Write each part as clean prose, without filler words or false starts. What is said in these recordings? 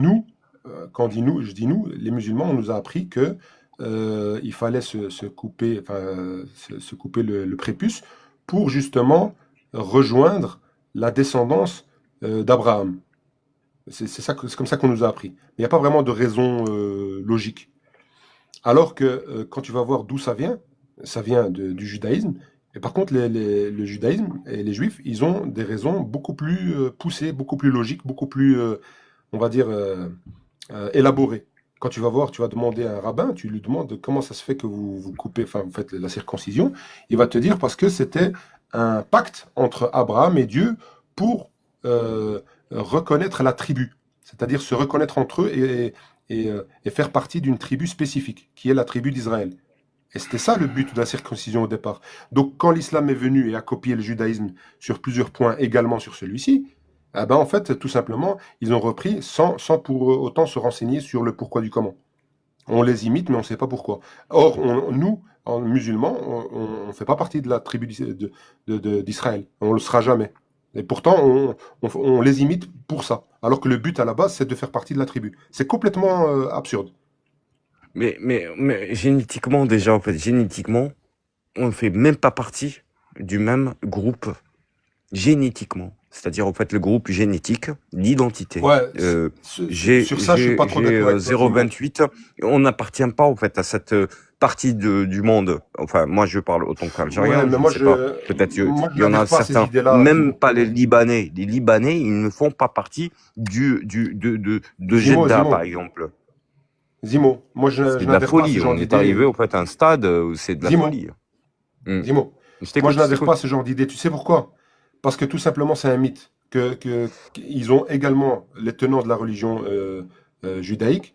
Nous, quand on dit nous, je dis nous, les musulmans, on nous a appris que il fallait se couper, enfin, se couper le prépuce pour justement rejoindre la descendance d'Abraham. C'est ça, c'est comme ça qu'on nous a appris. Il n'y a pas vraiment de raison logique. Alors que quand tu vas voir d'où ça vient du judaïsme. Et par contre, le judaïsme et les juifs, ils ont des raisons beaucoup plus poussées, beaucoup plus logiques, beaucoup plus, on va dire, élaborées. Quand tu vas voir, tu vas demander à un rabbin, tu lui demandes comment ça se fait que vous coupez, enfin, vous faites la circoncision. Il va te dire parce que c'était un pacte entre Abraham et Dieu pour reconnaître la tribu, c'est-à-dire se reconnaître entre eux et faire partie d'une tribu spécifique, qui est la tribu d'Israël. Et c'était ça le but de la circoncision au départ. Donc quand l'islam est venu et a copié le judaïsme sur plusieurs points, également sur celui-ci, eh ben en fait, tout simplement, ils ont repris sans pour autant se renseigner sur le pourquoi du comment. On les imite, mais on ne sait pas pourquoi. Or, nous, en musulmans, on ne fait pas partie de la tribu d'Israël. On ne le sera jamais. Et pourtant, on les imite pour ça. Alors que le but à la base, c'est de faire partie de la tribu. C'est complètement absurde. Mais génétiquement, déjà, en fait, génétiquement, on ne fait même pas partie du même groupe génétiquement. C'est-à-dire, en fait, le groupe génétique, l'identité. Ouais, sur ça, je suis pas trop J'ai d'accord avec toi, Zimo. 0,28. On n'appartient pas, en fait, à cette partie du monde. Enfin, moi, je parle autant Ouais, qu'algérien, mais je ne sais pas. Peut-être moi, il je y en a n'adhère pas à ces certains, idées-là, même Zimo. pas les Libanais. Les Libanais, ils ne font pas partie de Jeddah, par Zimo. exemple. Zimo. Moi, C'est je de la n'adhère pas à ce folie. genre On est d'idées. arrivé, en fait, à un stade où c'est de la Zimo. folie. Hmm. Zimo. Je Moi, je t'écoute, je n'adhère pas à t'écoute. ce genre d'idées. Tu sais pourquoi? Parce que tout simplement, c'est un mythe. Qu'ils ont également, les tenants de la religion judaïque,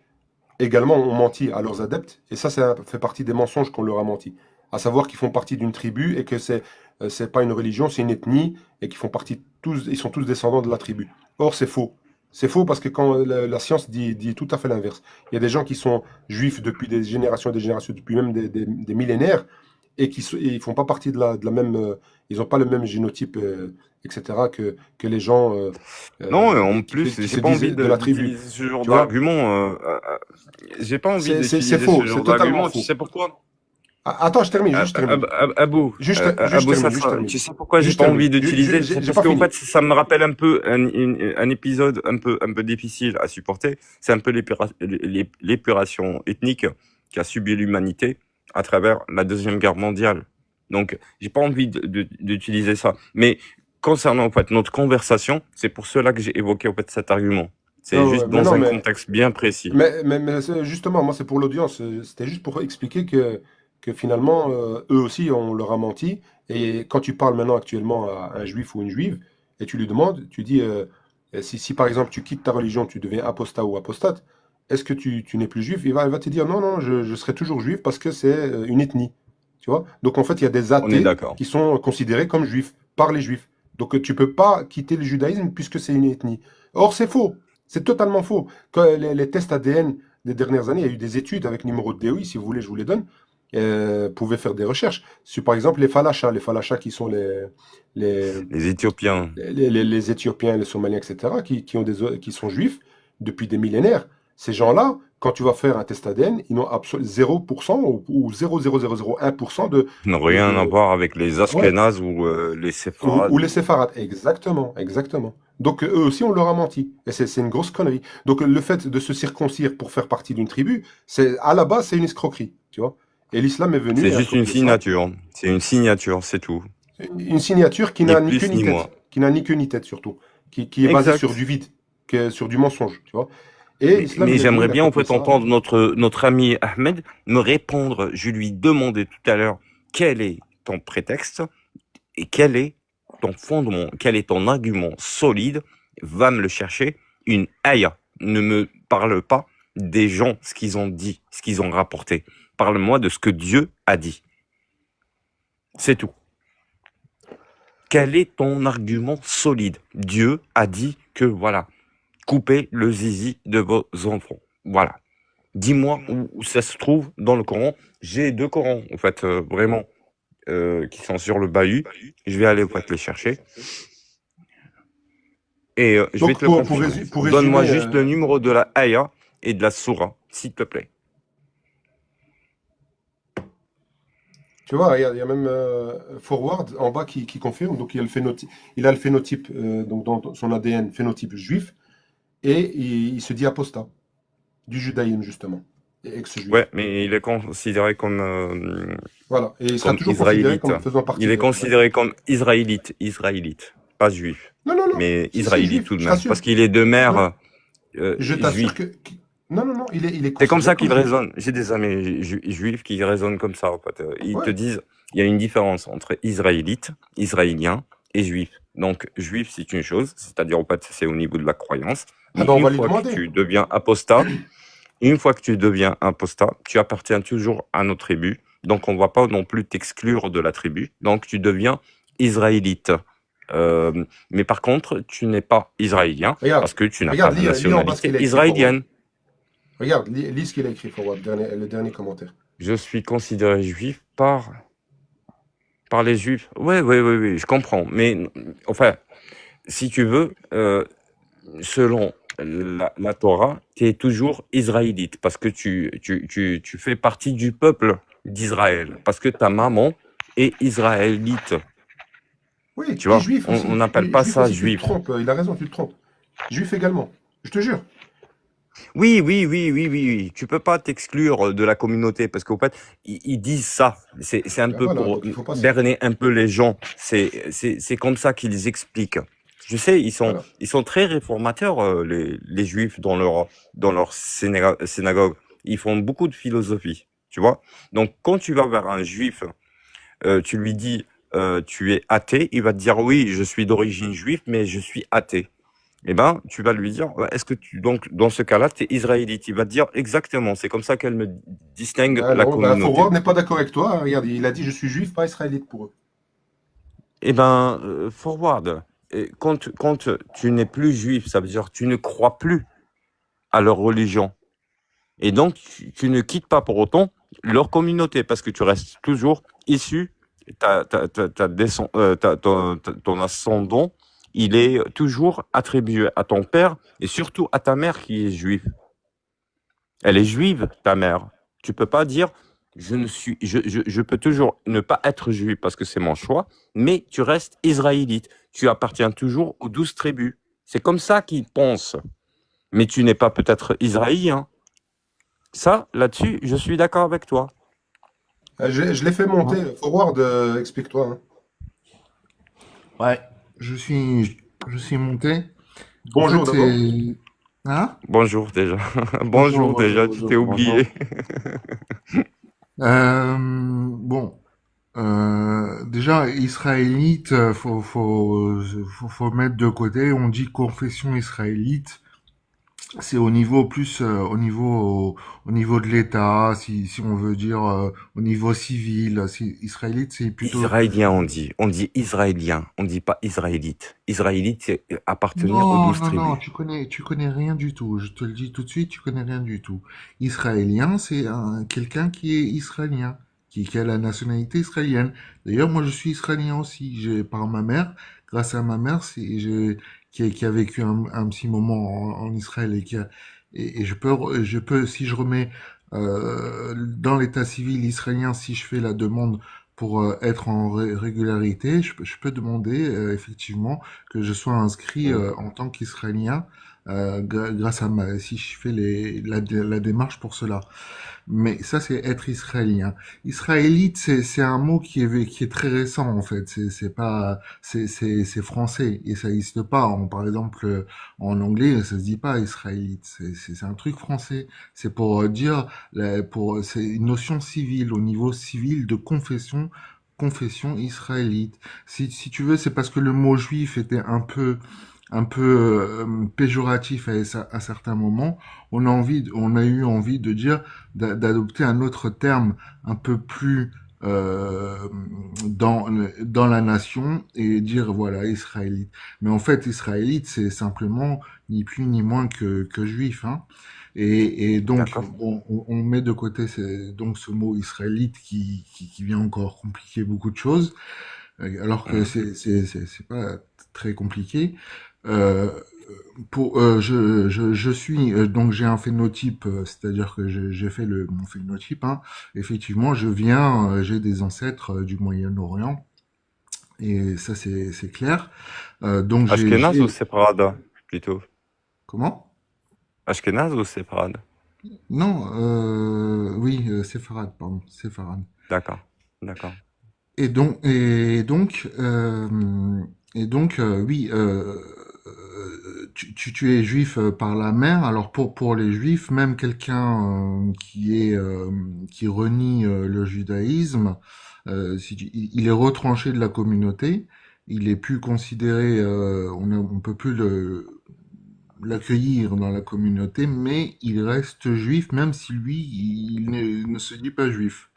également ont menti à leurs adeptes. Et ça fait partie des mensonges qu'on leur a menti. À savoir qu'ils font partie d'une tribu et que c'est pas une religion, c'est une ethnie et qu'ils font partie tous, ils sont tous descendants de la tribu. Or, c'est faux. C'est faux parce que quand la science dit tout à fait l'inverse. Il y a des gens qui sont juifs depuis des générations, depuis même des millénaires et et ils font pas partie de la même, ils n'ont pas le même génotype, etc. que les gens Non, et en plus, qui se j'ai pas disent envie de la tribu. d'utiliser ce genre Tu vois? d'argument. J'ai pas envie C'est d'utiliser ce faux, c'est genre totalement d'argument. Tu faux. sais pourquoi? Ah, attends, je termine, juste je termine. Juste je Abou termine, juste je Safra, termine. tu sais pourquoi j'ai Juste je pas envie termine. d'utiliser? C'est J'ai parce pas qu'en fait, fini. ça me rappelle un peu un épisode un peu difficile à supporter. C'est un peu l'épuration ethnique qu'a subi l'humanité à travers la Deuxième Guerre mondiale. Donc, j'ai pas envie d'utiliser ça. Mais concernant en fait notre conversation, c'est pour cela que j'ai évoqué en fait cet argument. Ouais, C'est ouais, ouais. juste Mais dans non, un contexte bien précis. justement, moi, c'est pour l'audience. C'était juste pour expliquer que finalement, eux aussi, on leur a menti. Et quand tu parles maintenant actuellement à un juif ou une juive, et tu lui demandes, tu dis, si par exemple tu quittes ta religion, tu deviens apostat ou apostate, est-ce que tu n'es plus juif? Elle va te dire, non, non, je serai toujours juif parce que c'est une ethnie. Tu vois? Donc en fait, il y a des On est athées d'accord. qui sont considérés comme juifs par les juifs. Donc tu peux pas quitter le judaïsme puisque c'est une ethnie. Or, c'est faux. C'est totalement faux. Quand les tests ADN des dernières années, il y a eu des études avec numéro de DOI, si vous voulez, je vous les donne. Vous pouvez faire des recherches sur, par exemple, les falachas qui sont les, Les Éthiopiens. les Éthiopiens, les Somaliens, etc., qui sont juifs depuis des millénaires. Ces gens-là, quand tu vas faire un test ADN, ils n'ont absolument 0% ou 0,0001% N'ont de, rien à de- voir avec les Ouais, Ashkénazes ou les ou Séfarades. les séfarades, exactement, exactement. Donc eux aussi, on leur a menti. Et c'est une grosse connerie. Donc le fait de se circoncire pour faire partie d'une tribu, à la base, c'est une escroquerie, tu vois. Et l'islam est venu C'est et a juste une copié ça. signature. C'est une signature, c'est tout. Une signature qui Ni n'a ni queue plus ni ni tête, moins. qui n'a ni queue ni tête surtout, qui est basée sur Exact. du vide, sur du mensonge, tu vois. Et l'islam, Mais il est venu, j'aimerais il a bien en copié fait ça. entendre notre ami Ahmed me répondre. Je lui demandais tout à l'heure quel est ton prétexte et quel est ton fondement, quel est ton argument solide. Va me le chercher. Une aïe. Ne me parle pas des gens, ce qu'ils ont dit, ce qu'ils ont rapporté. Parle-moi de ce que Dieu a dit. C'est tout. Quel est ton argument solide? Dieu a dit que voilà, coupez le zizi de vos enfants. Voilà. Dis-moi où ça se trouve dans le Coran. J'ai deux Corans, en fait, vraiment, qui sont sur le bahut. Je vais aller, en fait, les chercher. Et je vais Donc, te le confirmer. pour Donne-moi résumer, juste le numéro de la ayah et de la sourate, s'il te plaît. tu vois, il y a même Forward en bas qui confirme. Donc, il a le phénotype, donc dans son ADN, phénotype juif, et il se dit apostat, du judaïsme, justement, et Ouais, ex-juif. mais il est considéré Voilà. Et il sera comme toujours considéré israélite. comme faisant Il partie est de. considéré comme israélite, pas juif, Non, non, non. mais Si, c'est israélite juif, tout de je même, t'assure. parce qu'il est de Non, mère je t'assure juif. que. Non, non, non, il est C'est comme considéré ça comme qu'ils juif. raisonnent. J'ai des amis juifs qui raisonnent comme ça, en fait. Ils te Ouais. disent, il y a une différence entre israélite, israélien et juif. Donc, juif, c'est une chose, c'est-à-dire, en fait, c'est au niveau de la croyance. Ah Mais ben, on va lui demander. une fois que tu deviens apostat, tu appartiens toujours à nos tribus. Donc, on ne va pas non plus t'exclure de la tribu. Donc, tu deviens israélite. Mais par contre, tu n'es pas israélien Regarde, parce que tu n'as pas regarde, la lis en bas ce nationalité qu'il a écrit, Forward. israélienne. Regarde, lis ce qu'il a écrit, Forward, le dernier commentaire. Je suis considéré juif par les juifs. Oui, je comprends. Mais enfin, si tu veux, selon la Torah, tu es toujours israélite parce que tu fais partie du peuple d'Israël, parce que ta maman est israélite. Oui, Tu et vois, juif on aussi. n'appelle pas Juif ça aussi, tu te juif. trompes. Il a raison, tu te trompes. Juif également. Je te jure. Oui. Tu peux pas t'exclure de la communauté parce qu'en fait, ils disent ça. C'est un Ben peu voilà, pour donc il faut passer. berner un peu les gens. C'est comme ça qu'ils expliquent. Je sais, Voilà. ils sont très réformateurs, les juifs dans leur synagogue. Ils font beaucoup de philosophie, tu vois. Donc, quand tu vas vers un juif, tu lui dis, tu es athée, il va te dire, oui, je suis d'origine juive, mais je suis athée. Eh ben, tu vas lui dire, ouais, est-ce que donc, dans ce cas-là, tu es israélite? Il va te dire exactement, c'est comme ça qu'elle me distingue Ben la non, ben communauté. Forward n'est pas d'accord avec toi. Regarde, il a dit je suis juif, pas israélite pour eux. Eh ben, forward, quand tu n'es plus juif, ça veut dire que tu ne crois plus à leur religion. Et donc, tu ne quittes pas pour autant leur communauté, parce que tu restes toujours issu, ton ascendant, il est toujours attribué à ton père et surtout à ta mère qui est juive. Elle est juive, ta mère. Tu peux pas dire, je peux toujours ne pas être juif parce que c'est mon choix, mais tu restes israélite. Tu appartiens toujours aux 12 tribus. C'est comme ça qu'ils pensent. Mais tu n'es pas peut-être israélien. Ça, là-dessus, je suis d'accord avec toi. Je l'ai fait Ouais. monter. Forward, explique-toi, hein. Ouais, je suis monté. En Bonjour fait, d'abord. c'est... Hein? Bonjour déjà. Bonjour, Bonjour bonjour, déjà, tu t'es bonjour, bonjour. oublié. Bon, déjà, israélite, faut mettre de côté. On dit confession israélite. C'est au niveau plus, au niveau de l'État, si on veut dire, au niveau civil. Israélite, c'est plutôt... Israélien, on dit. On dit israélien. On dit pas israélite. Israélite, c'est appartenir aux Non, 12 non, non, tribus. tu connais rien du tout. Je te le dis tout de suite, tu connais rien du tout. Israélien, c'est quelqu'un qui est israélien, qui a la nationalité israélienne. D'ailleurs, moi, je suis israélien aussi. J'ai, par ma mère, grâce à ma mère, qui a vécu un petit moment en Israël et je peux, si je remets, dans l'état civil israélien, si je fais la demande pour être en régularité, je peux demander, effectivement, que je sois inscrit Mm. en tant qu'Israélien grâce à si je fais la démarche pour cela. Mais ça, c'est être israélien. Israélite, c'est un mot qui est très récent en fait. C'est pas c'est français et ça n'existe pas. Par exemple, en anglais, ça se dit pas israélite. C'est un truc français. C'est pour dire c'est une notion civile au niveau civil de confession israélite. Si tu veux, c'est parce que le mot juif était un peu péjoratif à certains moments. On a eu envie de dire d'adopter un autre terme un peu plus euh, dans la nation et dire voilà israélite. Mais en fait, israélite, c'est simplement ni plus ni moins que juif, hein. Et donc, D'accord. bon, on met de côté donc ce mot israélite qui vient encore compliquer beaucoup de choses, alors que Mm. c'est pas très compliqué. Euh, je suis donc j'ai un phénotype, c'est-à-dire que j'ai fait mon phénotype. Hein. Effectivement, j'ai des ancêtres du Moyen-Orient et ça c'est clair. Donc Ashkenaz ou j'ai séfarade, plutôt? comment? Ashkenaz ou séfarade? Non, oui, séfarade, pardon, séfarade. D'accord, d'accord. Et donc, et donc, oui, tu es juif par la mère. Alors pour les juifs, même quelqu'un qui renie le judaïsme, il est retranché de la communauté. Il est plus considéré, on peut plus l'accueillir dans la communauté, mais il reste juif, même si lui, il ne se dit pas juif.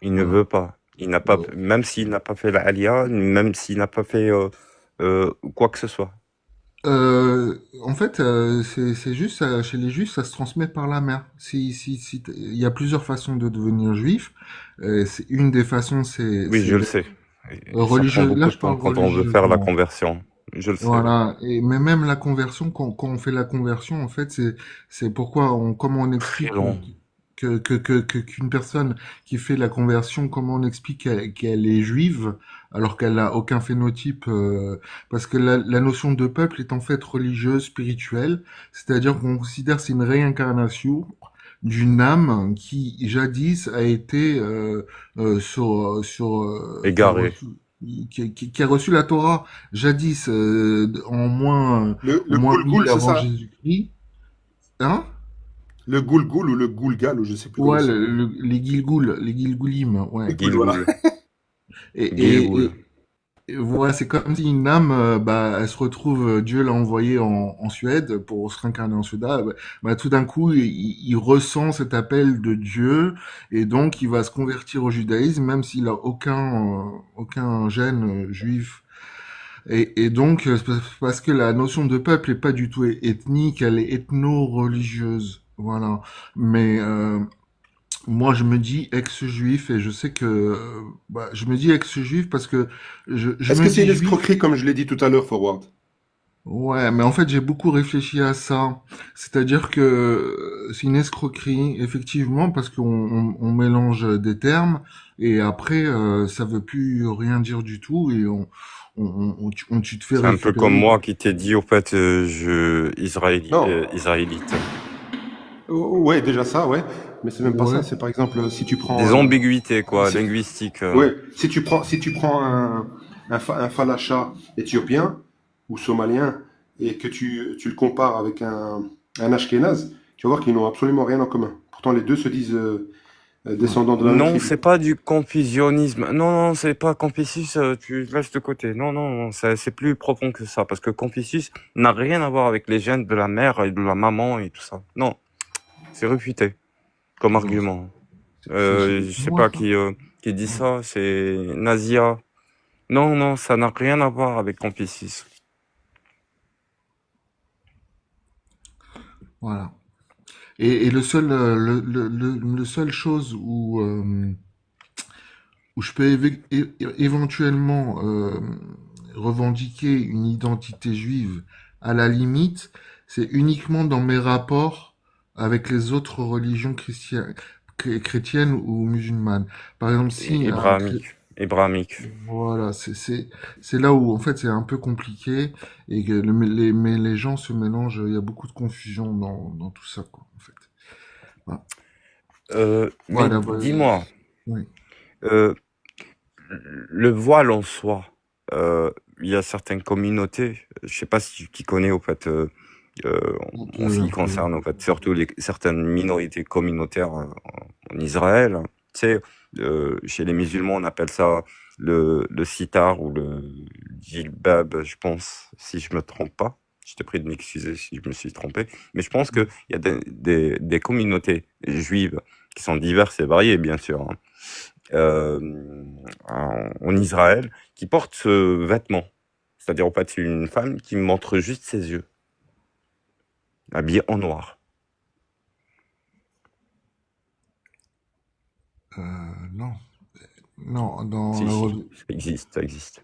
Il ne Voilà. veut pas. Il n'a pas, même s'il n'a pas fait la Aliyah, même s'il n'a pas fait quoi que ce soit. En fait, c'est juste chez les juifs, ça se transmet par la mère. Il y a plusieurs façons de devenir juif. Une des façons, Oui, c'est je le d'être sais. Et ça prend religieux. Là, beaucoup je de temps parle quand on veut faire la religieusement. conversion. Je le sais, oui. Voilà. Mais même la conversion, quand on fait la conversion, en fait, c'est pourquoi comment on Très explique long. qu'une personne qui fait la conversion, comment on explique qu'elle est juive alors qu'elle n'a aucun phénotype, parce que la notion de peuple est en fait religieuse, spirituelle, c'est-à-dire qu'on considère que c'est une réincarnation d'une âme qui jadis a été Égaré. qui a reçu la Torah jadis Le en moins goulgoul, 1000 c'est avant ça? Jésus-Christ. Hein? Le goulgoul ou le goulgal, ou je sais plus comment Ouais, ça s'appelle. les Gilgouls, les Gilgoulim, ouais. Écoute, voilà. Gilgoul. Et, et, Gilgoul. et voilà, c'est comme si une âme, bah, elle se retrouve, Dieu l'a envoyée en Suède pour se réincarner en Suède. Bah, tout d'un coup, il ressent cet appel de Dieu et donc il va se convertir au judaïsme, même s'il a aucun gène juif. Et donc, parce que la notion de peuple est pas du tout ethnique, elle est ethno-religieuse. Voilà. Mais moi, je me dis ex-juif et je sais que bah, je me dis ex-juif parce que je Est-ce me que c'est dis une juif. escroquerie, comme je l'ai dit tout à l'heure, Forward? Ouais, mais en fait, j'ai beaucoup réfléchi à ça. C'est-à-dire que c'est une escroquerie, effectivement, parce on mélange des termes et après, ça veut plus rien dire du tout et tu te fais C'est un peu comme récupérer. moi qui t'ai dit, au fait, Non. israélite. Ouais, déjà ça, ouais. Mais c'est même pas ça. Ouais. C'est par exemple, si tu prends, Des ambiguïtés, quoi, si- linguistiques. ouais, si tu prends un falacha éthiopien ou somalien et que tu le compares avec un ashkénaze, tu vas voir qu'ils n'ont absolument rien en commun. Pourtant, les deux se disent Ouais. descendants de la même Non, tribu. c'est pas du confusionnisme. Non, non, c'est pas Confucius, tu laisses de côté. Non, non, non, c'est plus profond que ça. Parce que Confucius n'a rien à voir avec les gènes de la mère et de la maman et tout ça. Non, c'est réfuté comme Non, argument. c'est Je sais moi pas ça. qui dit Ouais. ça, c'est Nazia. Non, non, ça n'a rien à voir avec Confucius. Voilà. Et le seul chose où je peux éventuellement revendiquer une identité juive, à la limite, c'est uniquement dans mes rapports avec les autres religions chrétiennes ou musulmanes. Par exemple, si Hébraïque. Hébraïque. voilà, c'est là où en fait c'est un peu compliqué et que mais les gens se mélangent. Il y a beaucoup de confusion dans tout ça, quoi, en fait. Voilà, Mais voilà, bah, dis-moi, oui. euh, le voile en soi, il y a certaines communautés, je sais pas si tu connais au fait, Un en ce peu, qui un peu. concerne au fait, surtout certaines minorités communautaires en Israël. Tu sais, chez les musulmans, on appelle ça le sitar ou le djilbab, je pense, si je me trompe pas. Je te prie de m'excuser si je me suis trompé. Mais je pense qu'il y a des communautés juives qui sont diverses et variées, bien sûr, hein, en Israël, qui portent ce vêtement. C'est-à-dire, en fait, c'est une femme qui montre juste ses yeux, habillée en noir. Non, non, dans Si, la si, ça existe, ça existe.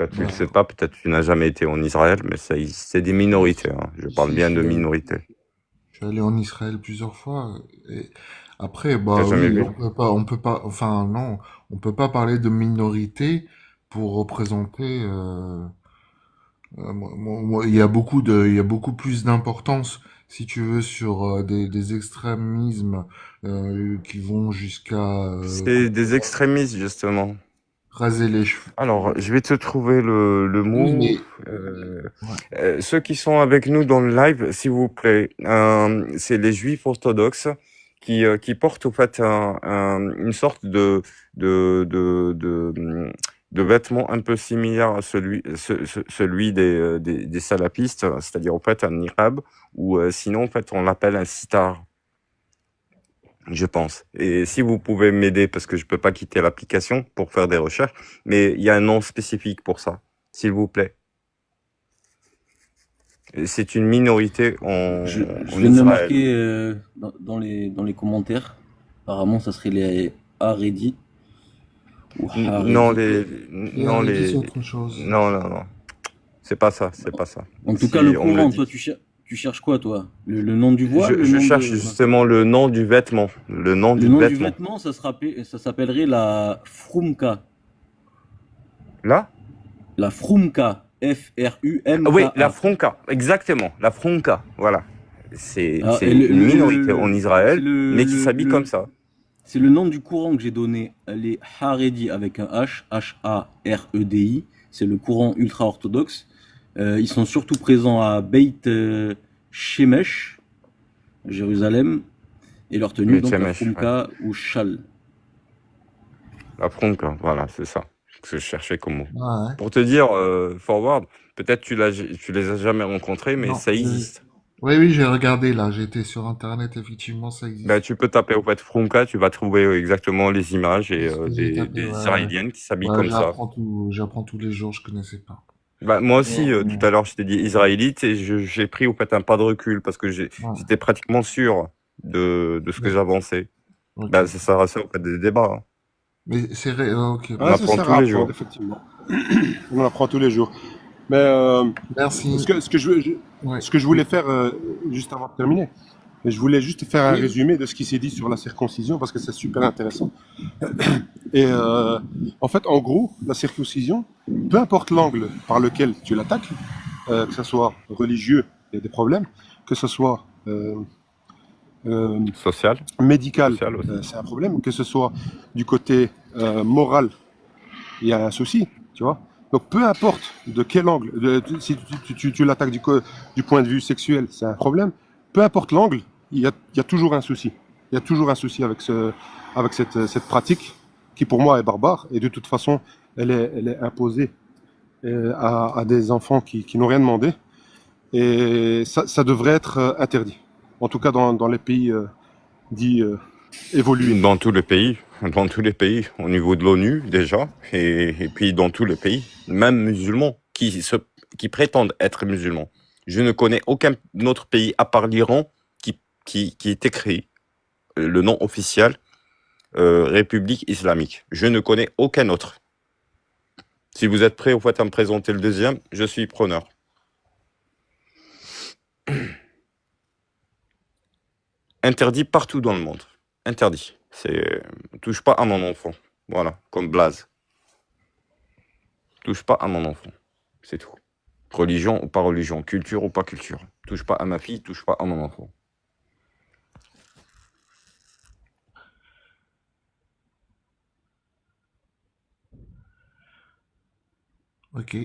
Peut-être tu le sais Bah, pas, peut-être tu n'as jamais été en Israël, mais c'est des minorités, hein. Je parle si, bien de minorités. je suis allé en Israël plusieurs fois. Et après, T'as bah jamais oui, vu? enfin non, on peut pas parler de minorité pour représenter. Il y a beaucoup plus d'importance, si tu veux, sur des extrémismes qui vont jusqu'à C'est des extrémistes, justement. raser les cheveux. Alors, je vais te trouver le Oui, mot. mais euh, ouais. Ceux qui sont avec nous dans le live, s'il vous plaît, c'est les juifs orthodoxes qui portent au fait une sorte de de vêtements un peu similaire à celui des salafistes, c'est-à-dire en fait un niqab, ou sinon en fait on l'appelle un sitar, je pense. Et si vous pouvez m'aider, parce que je peux pas quitter l'application pour faire des recherches, mais il y a un nom spécifique pour ça, s'il vous plaît. C'est une minorité Je en viens de le Israël. marquer dans les commentaires. Apparemment, ça serait les Haredi ou Non, Haredi. Et Haredi, c'est autre chose. non. C'est pas ça, c'est pas ça. En tout Si cas, le on me le courant, dit. toi, tu cherches quoi, toi? Le nom du voile, le Je nom cherche de... justement le nom du vêtement. Le nom Le du nom du vêtement. vêtement, ça s'appellerait la Frumka. Là? La Frumka. Ah oui, la Frumka. fronka, exactement, la fronka, voilà. C'est Alors, et une minorité en Israël, mais qui s'habille comme ça. c'est le nom du courant que j'ai donné. Les Haredi avec un H, H-A-R-E-D-I. C'est le courant ultra-orthodoxe. Ils sont surtout présents à Beit Shemesh, Jérusalem, et leur tenue, Beit donc la Shemesh, ouais. Frumka ou Shal. La fronka, voilà, c'est ça que je cherchais comme mot. Ouais. Pour te dire, Forward, peut-être tu les as jamais rencontrés, mais Non, ça existe. oui, j'ai regardé là. J'étais sur Internet, effectivement, ça existe. Ben, tu peux taper au fait Frumka, tu vas trouver exactement les images et C'est ce que j'ai tapé, des ouais. Israéliennes qui s'habillent Ouais, comme ça. j'apprends tous les jours, je connaissais pas. Bah, moi aussi, Ouais. tout à l'heure, je t'ai dit israélite et j'ai pris au fait un pas de recul parce que Ouais. j'étais pratiquement sûr de ce que Ouais. j'avançais. Ok. Bah, ça au fait des débats, hein. Mais c'est vrai, ok. On Ouais, ça apprend sert tous à les jours. apprendre, effectivement. On apprend tous les jours. Mais Merci. Ouais. ce que je voulais faire juste avant de terminer, je voulais juste faire un Oui. résumé de ce qui s'est dit sur la circoncision parce que c'est super intéressant. Et en fait, en gros, la circoncision, peu importe l'angle par lequel tu l'attaques, que ce soit religieux, il y a des problèmes, que ce soit Social, médical, social aussi. c'est un problème, que ce soit du côté moral, il y a un souci, tu vois. Donc peu importe de quel angle, si tu l'attaques du point de vue sexuel, c'est un problème. Peu importe l'angle, il y a toujours un souci. Il y a toujours un souci avec cette pratique qui pour moi est barbare et de toute façon elle est imposée à des enfants qui n'ont rien demandé et ça devrait être interdit. En tout cas dans les pays dits évolués. Dans tous les pays, au niveau de l'ONU déjà, et puis dans tous les pays, même musulmans, qui prétendent être musulmans. Je ne connais aucun autre pays, à part l'Iran, qui est écrit le nom officiel, République islamique. Je ne connais aucun autre. Si vous êtes prêts, au fait, à me présenter le deuxième, je suis preneur. Interdit partout dans le monde. Interdit. Touche pas à mon enfant. Voilà, comme Blaze. Touche pas à mon enfant. C'est tout. Religion ou pas religion, culture ou pas culture. Touche pas à ma fille, touche pas à mon enfant. Ok.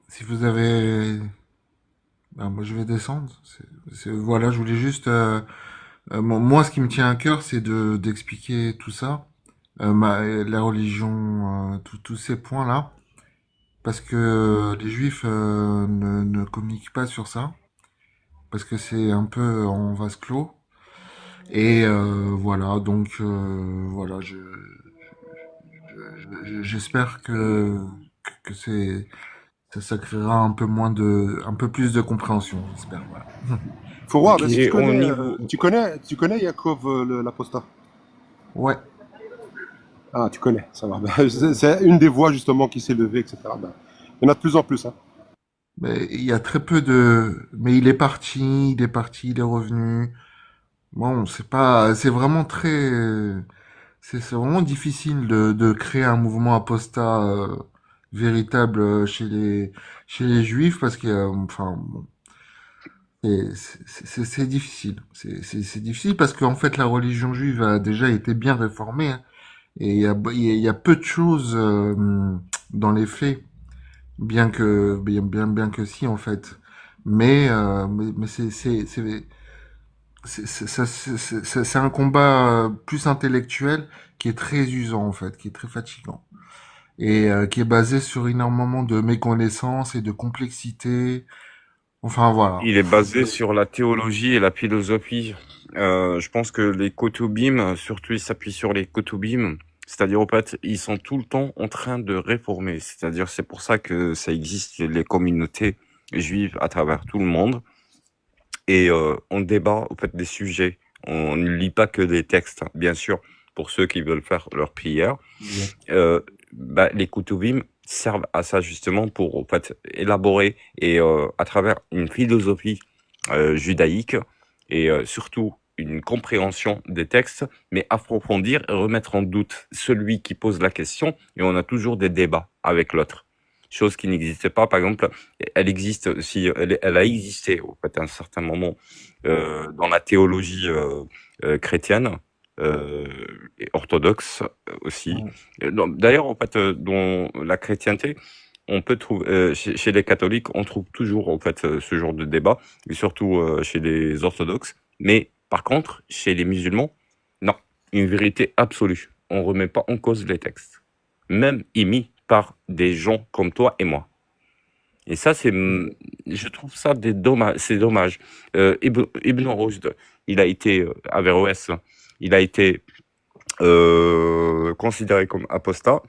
Si vous avez... Ben, moi, je vais descendre. Voilà, je voulais juste... moi, ce qui me tient à cœur, c'est d'expliquer tout ça. La religion, tous ces points-là. Parce que les juifs ne communiquent pas sur ça. Parce que c'est un peu en vase clos. Et voilà, donc voilà, j'espère que ça créera un peu plus de compréhension, j'espère. Voilà. Forward, Ok. est-ce que Et au niveau... tu connais Yaakov l'apostat? Ouais. Ah, tu connais, ça va. C'est une des voix justement qui s'est levée, etc. Ben, Il y en a de plus en plus, hein. Mais il y a très peu de... Mais il est revenu. Bon, c'est pas... C'est vraiment très... c'est vraiment difficile de créer un mouvement apostat véritable chez les juifs parce que, enfin, bon, c'est difficile. C'est difficile parce qu'en fait, la religion juive a déjà été bien réformée, hein, et il y a peu de choses dans les faits, bien que si, en fait. Mais c'est un combat plus intellectuel qui est très usant, en fait, qui est très fatigant. Et qui est basé sur énormément de méconnaissance et de complexité. Enfin, voilà. Il est basé sur la théologie et la philosophie. Je pense que les Kotubim, surtout ils s'appuient sur les Kotubim, c'est-à-dire en fait, ils sont tout le temps en train de réformer. C'est-à-dire c'est pour ça que ça existe les communautés juives à travers tout le monde. Et on débat au fait des sujets. On ne lit pas que des textes, hein, bien sûr, pour ceux qui veulent faire leur prière. Les Kutuvim servent à ça justement pour en fait élaborer et à travers une philosophie judaïque et surtout une compréhension des textes, mais approfondir et remettre en doute celui qui pose la question, et on a toujours des débats avec l'autre. Chose qui n'existait pas, par exemple, elle existe aussi, elle a existé au fait à un certain moment dans la théologie chrétienne et orthodoxe aussi. D'ailleurs, en fait, dans la chrétienté, on peut trouver chez les catholiques, on trouve toujours en fait ce genre de débat, et surtout chez les orthodoxes. Mais par contre, chez les musulmans, non, une vérité absolue. On remet pas en cause les textes, même émis par des gens comme toi et moi. Et ça, je trouve ça c'est dommage. Ibn Rushd, il a été Averroès, il a été considéré comme apostat.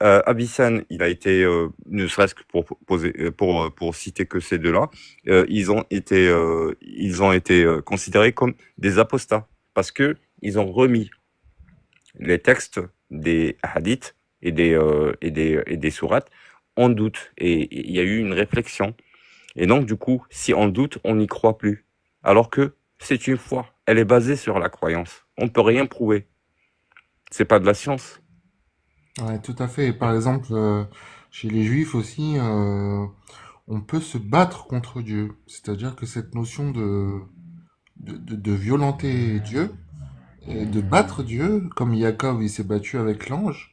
Avicenne, il a été, ne serait-ce que pour citer que ces deux-là, ils ont été considérés comme des apostats parce que ils ont remis les textes des hadiths et des sourates en doute, et il y a eu une réflexion. Et donc, du coup, si on doute, on n'y croit plus. Alors que c'est une foi. Elle est basée sur la croyance. On ne peut rien prouver. C'est pas de la science. Ouais, tout à fait. Et par exemple, chez les Juifs aussi, on peut se battre contre Dieu. C'est-à-dire que cette notion de violenter Dieu et de battre Dieu, comme Jacob il s'est battu avec l'ange,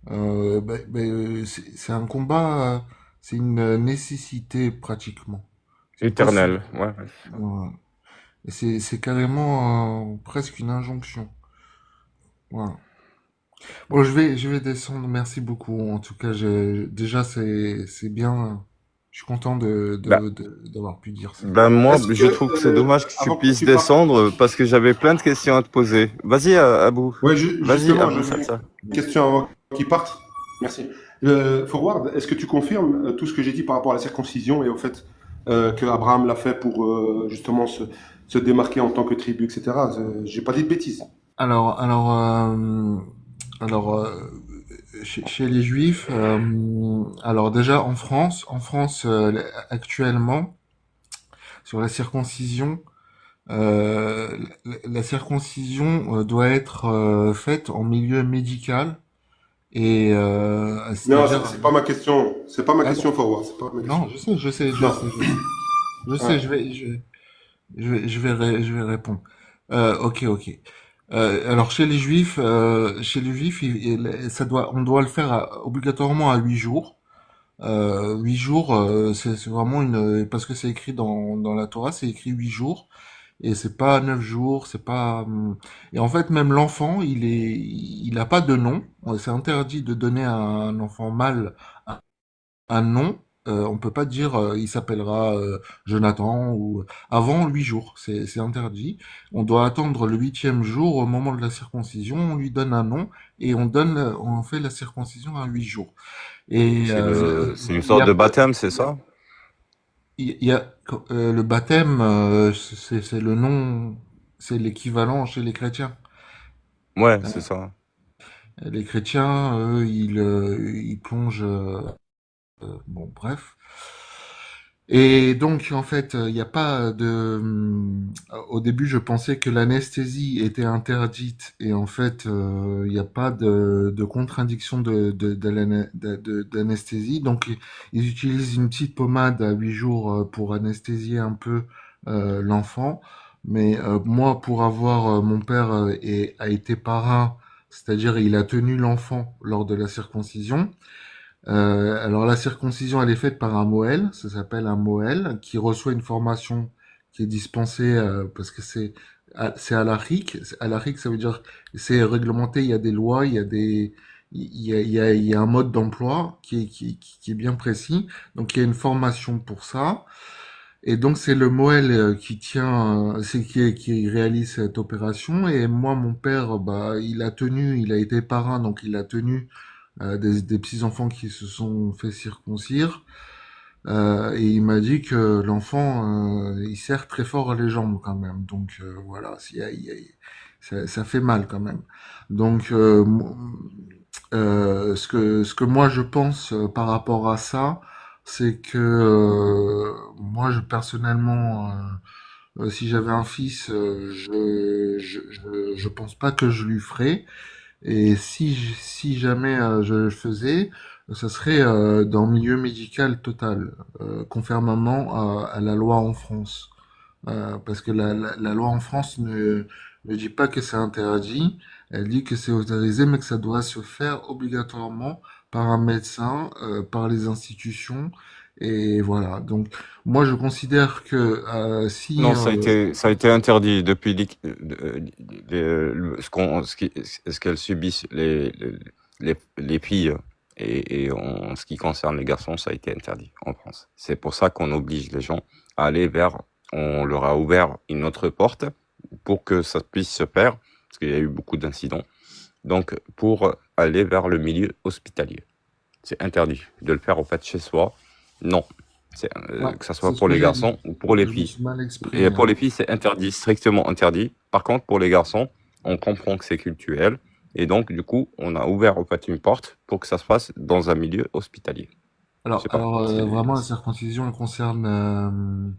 c'est un combat, c'est une nécessité pratiquement. C'est possible. Éternel, ouais. Ouais. Et c'est carrément presque une injonction. Voilà. Bon, je vais descendre. Merci beaucoup. En tout cas, déjà, c'est bien. Je suis content Bah, d'avoir pu dire ça. moi, Est-ce que, je trouve que c'est dommage que tu avant que puisses tu partes, descendre parce que j'avais plein de questions à te poser. Vas-y, Abou. ouais, Vas-y, justement, Abou j'avais Salsa. une question avant qu'ils partent. Merci. Forward, est-ce que tu confirmes tout ce que j'ai dit par rapport à la circoncision et au fait que Abraham l'a fait pour justement se démarquer en tant que tribu, etc. J'ai pas dit de bêtises. Alors, alors, euh, alors, chez les Juifs, alors déjà en France actuellement, sur la circoncision, la circoncision doit être faite en milieu médical et Non, c'est-à-dire c'est pas ma question. C'est pas ma ah, question, Forward. C'est pas ma non, question. je Non. sais, je sais, Ouais. je vais répondre. Ok, ok. Alors chez les Juifs, on doit le faire obligatoirement à 8 jours. 8 jours, c'est vraiment parce que c'est écrit dans la Torah, c'est écrit 8 jours. Et c'est pas 9 jours, c'est pas. Et en fait, même l'enfant, il a pas de nom. C'est interdit de donner à un enfant mâle un nom. On peut pas dire il s'appellera Jonathan ou avant 8 jours. C'est interdit. On doit attendre le 8e jour au moment de la circoncision. On lui donne un nom et on fait la circoncision à 8 jours. Et C'est une il y sorte a de peu, baptême, c'est ça? il y a le baptême, c'est le nom, c'est l'équivalent chez les chrétiens. Ouais, Euh, c'est ça. Les chrétiens, eux, ils plongent Bon, bref. Et donc, en fait, il n'y a pas de... Au début, je pensais que l'anesthésie était interdite, et en fait, il n'y a pas de contre-indication d'anesthésie. Donc, ils utilisent une petite pommade à 8 jours pour anesthésier un peu l'enfant. Mais moi, pour avoir... mon père a été parrain, c'est-à-dire il a tenu l'enfant lors de la circoncision. Alors la circoncision, elle est faite par un Moël, ça s'appelle un Moël, qui reçoit une formation qui est dispensée parce que c'est halakhique. Halakhique, ça veut dire c'est réglementé, il y a des lois, il y a un mode d'emploi qui est bien précis. Donc il y a une formation pour ça. Et donc c'est le Moël qui tient, qui réalise cette opération. Et moi, mon père, bah, il a été parrain, donc il a tenu des petits-enfants qui se sont fait circoncire. Et il m'a dit que l'enfant, il serre très fort les jambes quand même. Donc voilà, ça fait mal quand même. Donc ce que moi je pense par rapport à ça, c'est que moi je personnellement, si j'avais un fils, je pense pas que je lui ferais. Et si jamais je le faisais, ça serait dans le milieu médical total, conformément à la loi en France. Parce que la loi en France ne dit pas que c'est interdit, elle dit que c'est autorisé, mais que ça doit se faire obligatoirement par un médecin, par les institutions, et voilà. Donc, moi, je considère que si... Non, ça a été interdit depuis ce qu'elles subissent les filles et en ce qui concerne les garçons, ça a été interdit en France. C'est pour ça qu'on oblige les gens à aller on leur a ouvert une autre porte pour que ça puisse se faire, parce qu'il y a eu beaucoup d'incidents. Donc, pour aller vers le milieu hospitalier. C'est interdit de le faire, en fait, chez soi. Non. ouais, Que ça c'est soit ce pour que les j'ai dit. garçons ou pour les Je me filles. suis mal Et exprimé, pour hein. les filles, c'est interdit, strictement interdit. Par contre, pour les garçons, on comprend que c'est culturel. Et donc, du coup, on a ouvert, en fait, une porte pour que ça se fasse dans un milieu hospitalier. Je sais pas. Vraiment, la circoncision, elle concerne...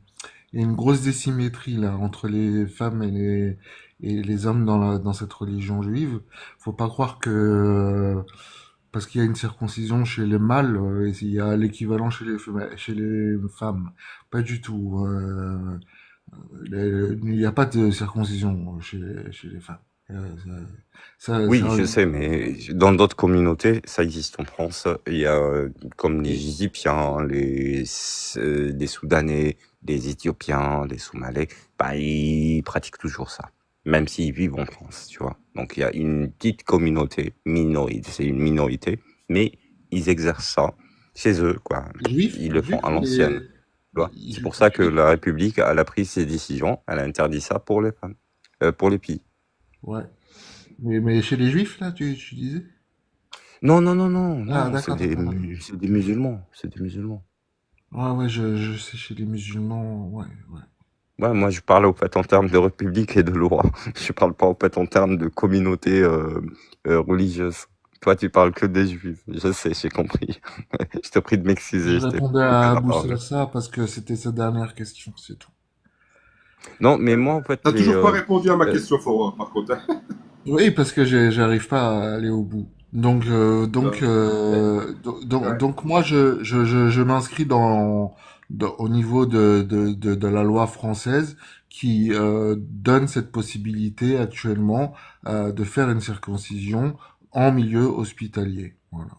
il y a une grosse désymétrie là entre les femmes et les hommes dans cette religion juive. Faut pas croire que parce qu'il y a une circoncision chez les mâles, il y a l'équivalent chez les femmes. Pas du tout. Il n'y a pas de circoncision chez les femmes. Oui, je sais, mais dans d'autres communautés, ça existe en France. Il y a comme les Égyptiens, les Soudanais, les Éthiopiens, les Somalais, bah, ils pratiquent toujours ça, même s'ils vivent en France, tu vois. Donc il y a une petite communauté, c'est une minorité, mais ils exercent ça chez eux, quoi. Ils le les font juifs à ou l'ancienne, tu vois. C'est pour ça que la République, elle a pris ses décisions, elle a interdit ça pour les femmes, pour les filles. ouais. Mais chez les juifs là, tu disais? Non, non, non, non, Ah, non, d'accord, d'accord. c'est des musulmans, c'est des musulmans. Ouais, ouais, je sais chez les musulmans, ouais, ouais. Ouais, moi je parle au fait en termes de république et de loi. Je parle pas au fait en termes de communauté religieuse. Toi, tu parles que des juifs. Je sais, j'ai compris. Je te prie de m'excuser, Je je t'ai répondais coupé à la Abou parole. Salsa parce que c'était sa dernière question, c'est tout. Non, mais moi en fait, T'as toujours pas répondu à ma question, Fawad, par contre, hein. Oui, parce que j'arrive pas à aller au bout. Non. Ouais. Donc moi, je m'inscris au niveau de la loi française qui donne cette possibilité actuellement de faire une circoncision en milieu hospitalier. Voilà.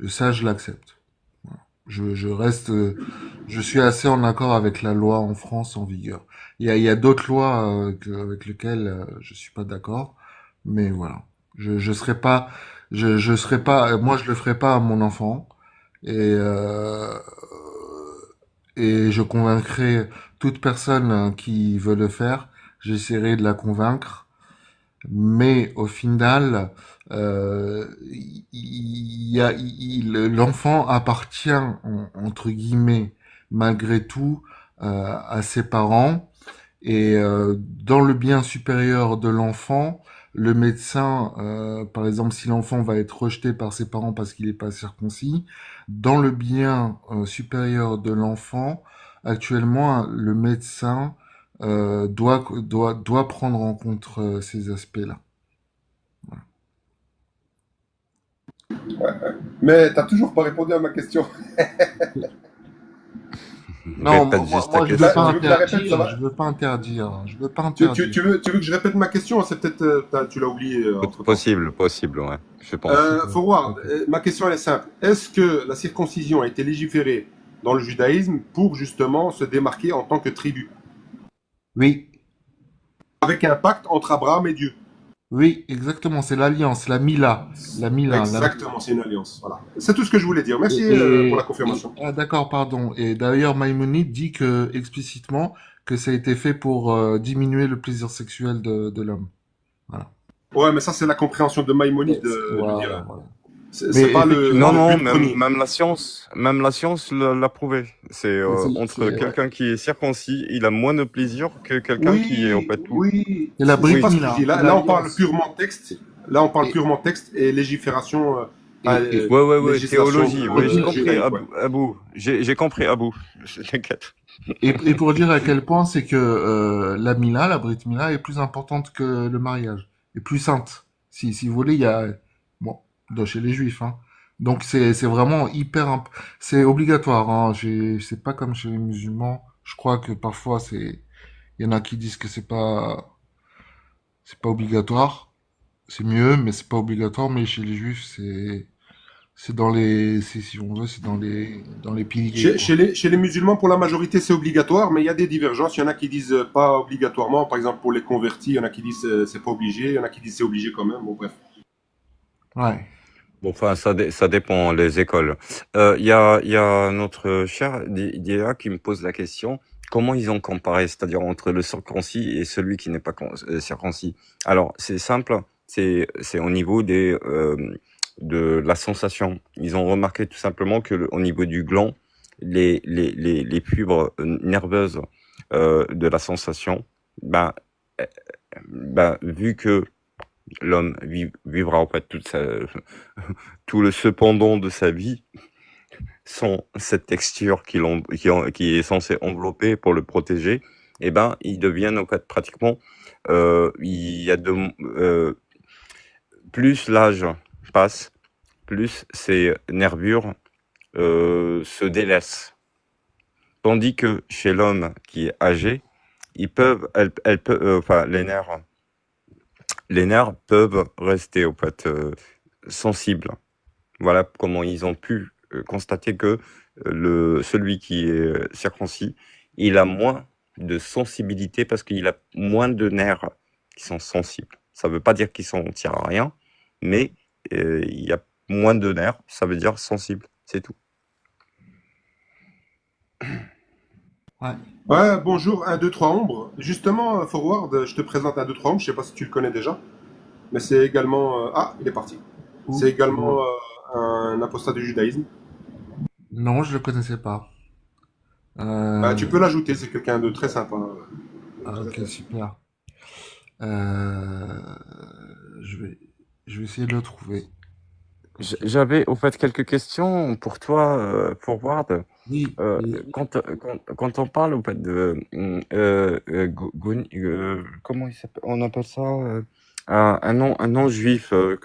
Ça, je l'accepte. Voilà. Je reste, je suis assez en accord avec la loi en France en vigueur. Il y a d'autres lois avec lesquelles je suis pas d'accord, mais voilà. Je serai pas, je serai pas, moi je le ferai pas à mon enfant et je convaincrai toute personne qui veut le faire. J'essaierai de la convaincre, mais au final, l'enfant appartient entre guillemets malgré tout à ses parents et dans le bien supérieur de l'enfant, le médecin, par exemple, si l'enfant va être rejeté par ses parents parce qu'il n'est pas circoncis, dans le bien supérieur de l'enfant, actuellement, le médecin doit prendre en compte ces aspects-là. Mais t'as toujours pas répondu à ma question. Non, Répète juste ta moi, je veux pas question. Tu veux que je la répète, ça interdire, va? je veux pas interdire, je veux pas Tu veux que je répète ma question? C'est peut-être tu l'as oublié entre-temps. Possible, ouais, je pense. Forward, Ok. ma question elle est simple. Est-ce que la circoncision a été légiférée dans le judaïsme pour justement se démarquer en tant que tribu, Oui, avec un pacte entre Abraham et Dieu? oui, exactement, c'est l'alliance, la Mila, Exactement, c'est une alliance. Voilà. C'est tout ce que je voulais dire. Merci pour la confirmation. ah, d'accord, pardon. Et d'ailleurs, Maïmonide dit que explicitement que ça a été fait pour diminuer le plaisir sexuel de l'homme. Voilà. Ouais, mais ça c'est la compréhension de Maïmonide, je veux Voilà, dire. voilà. C'est Mais pas Non, effectivement, le non, but premier. même la science l'a prouvé. C'est mais entre quelqu'un qui est circoncis, il a moins de plaisir que quelqu'un qui est en fait tout. Oui, c'est la c'est Brit pas ce que je Mila, dis. c'est Là, on parle l'alliance. purement texte. Là, on parle Et, purement texte et légifération, et Ouais, législation théologie. Oui, j'ai compris, judaïque, ouais. Abou. J'ai compris, Abou. T'inquiète. et pour dire à quel point c'est que la Mila, la Brit Mila, est plus importante que le mariage, est plus sainte. Si vous voulez, il y a bon, chez les Juifs, hein. Donc c'est vraiment c'est obligatoire, hein. C'est pas comme chez les musulmans. Je crois que parfois il y en a qui disent que c'est pas obligatoire. C'est mieux, mais c'est pas obligatoire. Mais chez les Juifs, c'est dans si on veut, c'est dans les piliers, Chez, quoi. chez les musulmans, pour la majorité, c'est obligatoire, mais il y a des divergences. Il y en a qui disent pas obligatoirement. Par exemple, pour les convertis, il y en a qui disent c'est pas obligé. Il y en a qui disent c'est obligé quand même. Bon, bref. Ouais. Bon, enfin, ça dépend les écoles. Il y a notre cher Dia qui me pose la question, comment ils ont comparé, c'est-à-dire entre le circoncis et celui qui n'est pas circoncis? Alors, c'est simple, c'est au niveau de la sensation. Ils ont remarqué tout simplement que au niveau du gland, les fibres nerveuses de la sensation, ben, vu que l'homme vivra en fait tout le cependant de sa vie sans cette texture qui est censée envelopper pour le protéger, et ben ils deviennent en fait pratiquement il y a plus l'âge passe, plus ces nervures se délaissent. Tandis que chez l'homme qui est âgé, elles peuvent, enfin les nerfs peuvent rester au fait sensibles. Voilà comment ils ont pu constater que celui qui est circoncis, il a moins de sensibilité parce qu'il a moins de nerfs qui sont sensibles. Ça ne veut pas dire qu'ils sont tirent à rien, mais il y a moins de nerfs, ça veut dire sensible, c'est tout. Ouais. Ouais, bonjour, 1, 2, 3 ombres. Justement, Forward, je te présente 1, 2, 3 ombres. Je sais pas si tu le connais déjà, mais c'est également. Ah, il est parti. Ou- C'est également un apostat du judaïsme. Non, je le connaissais pas. Tu peux l'ajouter, c'est quelqu'un de très sympa. Ah, Très ok, intéressant. super. Euh, je vais essayer de le trouver. Ok. J'avais au fait quelques questions pour toi, Forward. Oui, Quand on parle au fait de comment il s'appelle, on appelle ça un nom juif, un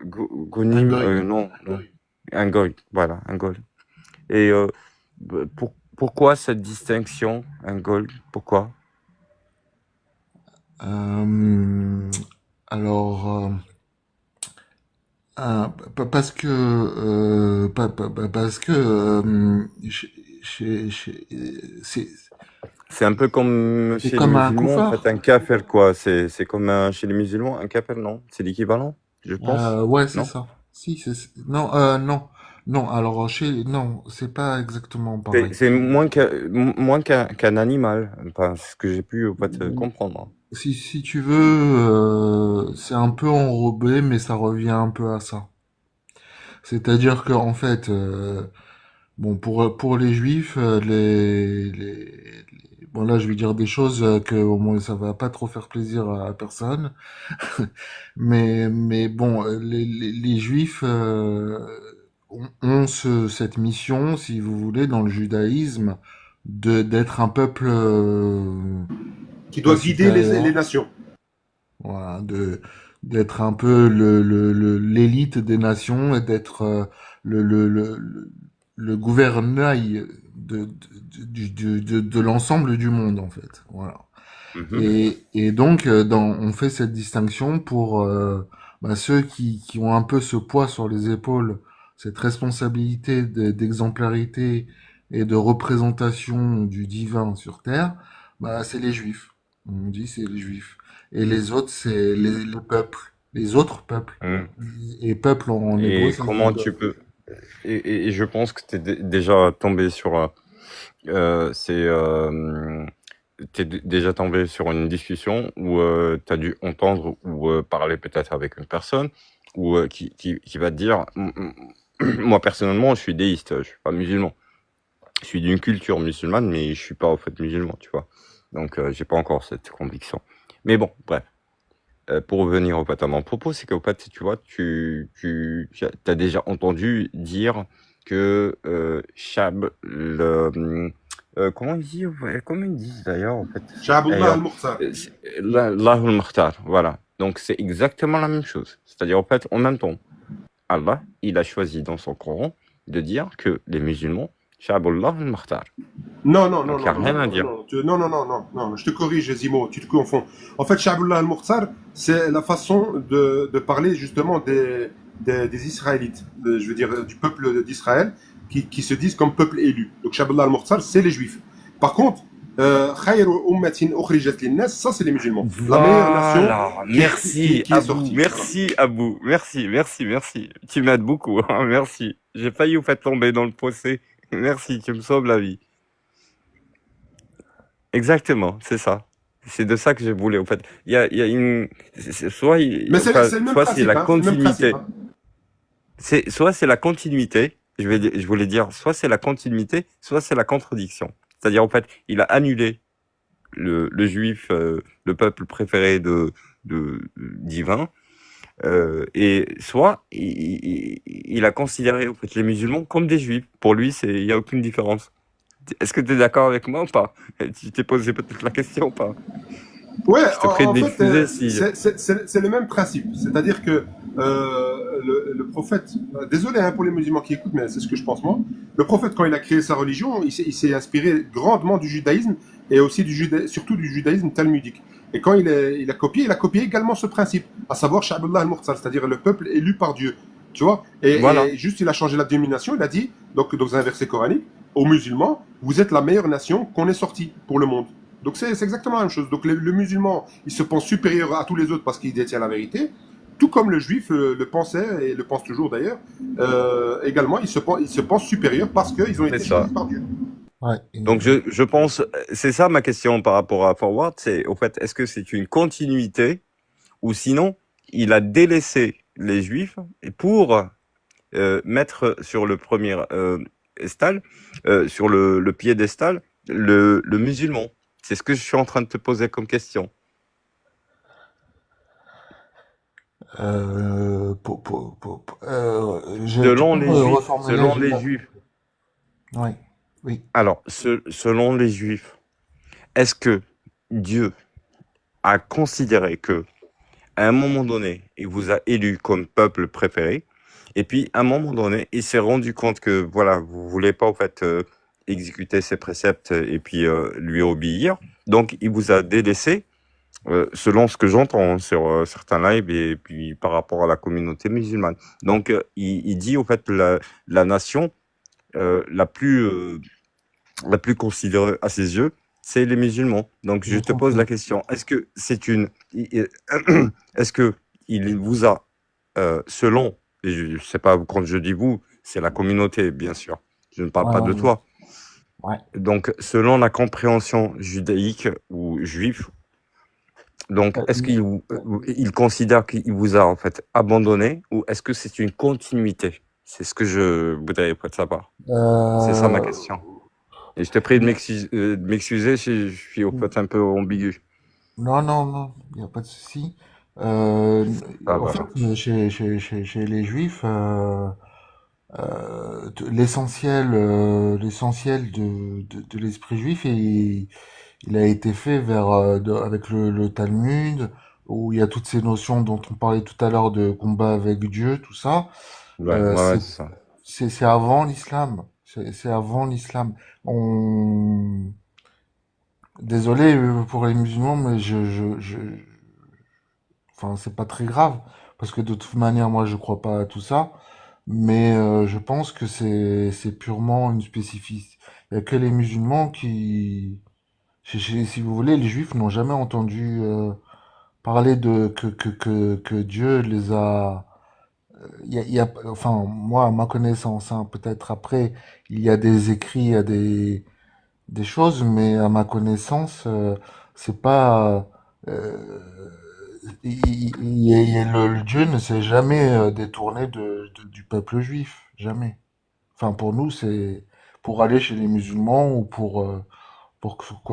Gonim, goy. non, un goy, voilà, un goy. Et pourquoi cette distinction, un goy? Pourquoi? Alors, parce que parce que C'est un peu comme c'est chez les comme un musulmans, en fait, koufar. un kafir, quoi. C'est comme chez les musulmans, un kafir, non? C'est l'équivalent, je pense, Ouais, c'est non? ça. Si, non, non. Alors non, c'est pas exactement pareil. C'est moins qu'un animal, enfin, ce que j'ai pu en fait, comprendre. Si tu veux, c'est un peu enrobé, mais ça revient un peu à ça. C'est-à-dire que en fait, Bon, pour les juifs, bon là, je vais dire des choses que au moins ça va pas trop faire plaisir à personne. Mais bon, les juifs ont cette mission, si vous voulez, dans le judaïsme, d'être un peuple qui pas doit guider les supérieur, nations. voilà, d'être un peu l'élite des nations et d'être le, le, le, le le gouvernail de l'ensemble du monde, en fait. Voilà. Mhm. Et donc, on fait cette distinction pour ceux qui ont un peu ce poids sur les épaules, cette responsabilité d'exemplarité et de représentation du divin sur Terre, c'est les Juifs. On dit c'est les Juifs. Et les autres, c'est le peuple, les autres peuples. Mhm. Et peuple en hébreu, Et ça veut dire comment tu peux... et je pense que tu es déjà tombé sur... t'es déjà tombé sur une discussion où tu as dû entendre ou parler peut-être avec une personne ou qui va te dire moi personnellement je suis déiste, je suis pas musulman. Je suis d'une culture musulmane mais je suis pas en fait musulman, tu vois. Donc j'ai pas encore cette conviction. Mais bon, bref. Pour revenir au fait à mon propos, c'est qu'au fait, tu vois, tu as déjà entendu dire que Chab, comment ils disent, ouais, comment ils disent d'ailleurs, en fait, Sha'abullah d'ailleurs, al-Mukhtar. Allahul Mukhtar, voilà. Donc c'est exactement la même chose. C'est-à-dire, en fait, en même temps, Allah, il a choisi dans son Coran de dire que les musulmans, Sha'abullah al-Mukhtar. Non, non, non, Donc il n'y non, a non, rien non, à non, dire. non, non, non, non, non, non, je te corrige, Zimo, tu te confonds. En fait, Sha'abullah al-Mukhtar, c'est la façon de parler justement des Israélites, je veux dire du peuple d'Israël, qui se disent comme peuple élu. Donc Sha'abullah al-Mukhtar, c'est les Juifs. Par contre, Khayru ummatin ukhrijat linnas, ça c'est les musulmans. La meilleure nation Voilà, merci qui est Abou, sortie. Voilà. merci Abou, merci, merci, merci. Tu m'aides beaucoup, hein, merci. J'ai failli vous faire tomber dans le fossé. Merci, tu me sauves la vie. Exactement, c'est ça. C'est de ça que je voulais, en fait. Il y a une, Mais enfin, c'est le même soit c'est principe, la hein, c'est le même principe. continuité, Hein. soit c'est la continuité, je voulais dire, soit c'est la continuité, soit c'est la contradiction. C'est-à-dire, en fait, il a annulé le juif, le peuple préféré divin. Et soit il a considéré en fait, les musulmans comme des juifs. Pour lui, il n'y a aucune différence. Est-ce que tu es d'accord avec moi ou pas? Tu t'es posé peut-être la question ou pas? Ouais, Je te prie de en fait, l'excuser si... c'est le même principe. C'est-à-dire que le prophète, désolé hein, pour les musulmans qui écoutent, mais c'est ce que je pense moi. Le prophète, quand il a créé sa religion, il s'est inspiré grandement du judaïsme et aussi surtout du judaïsme talmudique. Et quand il a copié également ce principe, à savoir Sha'bullah al-Muqtar, c'est-à-dire le peuple élu par Dieu. Tu vois Voilà, et juste, il a changé la dénomination, il a dit, donc dans un verset coranique, aux musulmans, vous êtes la meilleure nation qu'on ait sortie pour le monde. Donc c'est exactement la même chose. Donc le musulman, il se pense supérieur à tous les autres parce qu'il détient la vérité, tout comme le juif le pensait et le pense toujours d'ailleurs. Également, il se pense supérieur parce qu'ils ont c'est été ça. choisis par Dieu. Ouais. Donc je pense, c'est ça ma question par rapport à Forward, c'est au fait, est-ce que c'est une continuité ou sinon il a délaissé les juifs pour mettre sur le premier estal, sur le piédestal, le musulman. C'est ce que je suis en train de te poser comme question. Tu peux Selon reformuler, j'ai les pas juifs. compris. Oui, oui. Alors, selon les juifs, est-ce que Dieu a considéré que à un moment donné, il vous a élu comme peuple préféré, et puis à un moment donné, il s'est rendu compte que voilà, vous voulez pas en fait exécuter ses préceptes et puis lui obéir, donc il vous a délaissé, selon ce que j'entends sur certains lives et puis par rapport à la communauté musulmane. Donc il dit en fait la nation euh, la plus euh, la plus considérée à ses yeux, c'est les musulmans. Donc je J'ai te pose la compris. question, est-ce que c'est une est-ce que il vous a selon, et je sais pas quand je dis vous, c'est la communauté bien sûr. Je ne parle Ouais, pas de ouais, toi. ouais. Donc selon la compréhension judaïque ou juive, donc Ouais. est-ce il considère qu'il vous a en fait abandonné ou est-ce que c'est une continuité? C'est ce que je voudrais de sa part. C'est ça ma Euh, question. Et je te prie de m'excuser si je suis peut-être un peu ambigu. non, non, non, il n'y a pas de souci. Euh, Ah, En fait, voilà. chez les Juifs, l'essentiel de l'esprit juif, il a été fait avec le Talmud, où il y a toutes ces notions dont on parlait tout à l'heure de combat avec Dieu, tout ça. Ouais, Euh, ouais, ouais, c'est, c'est ça. c'est avant l'islam. C'est avant l'islam. Désolé pour les musulmans, mais enfin, c'est pas très grave, parce que de toute manière, moi, je crois pas à tout ça. Mais je pense que c'est purement une spécificité. Il y a que les musulmans qui, si vous voulez, les juifs n'ont jamais entendu parler de que Dieu les a. Enfin, moi, à ma connaissance, hein, peut-être après, il y a des écrits, il y a des choses, mais à ma connaissance, c'est pas. Euh, le Dieu ne s'est jamais détourné du peuple juif, jamais. Enfin, pour nous, c'est pour aller chez les musulmans ou quoi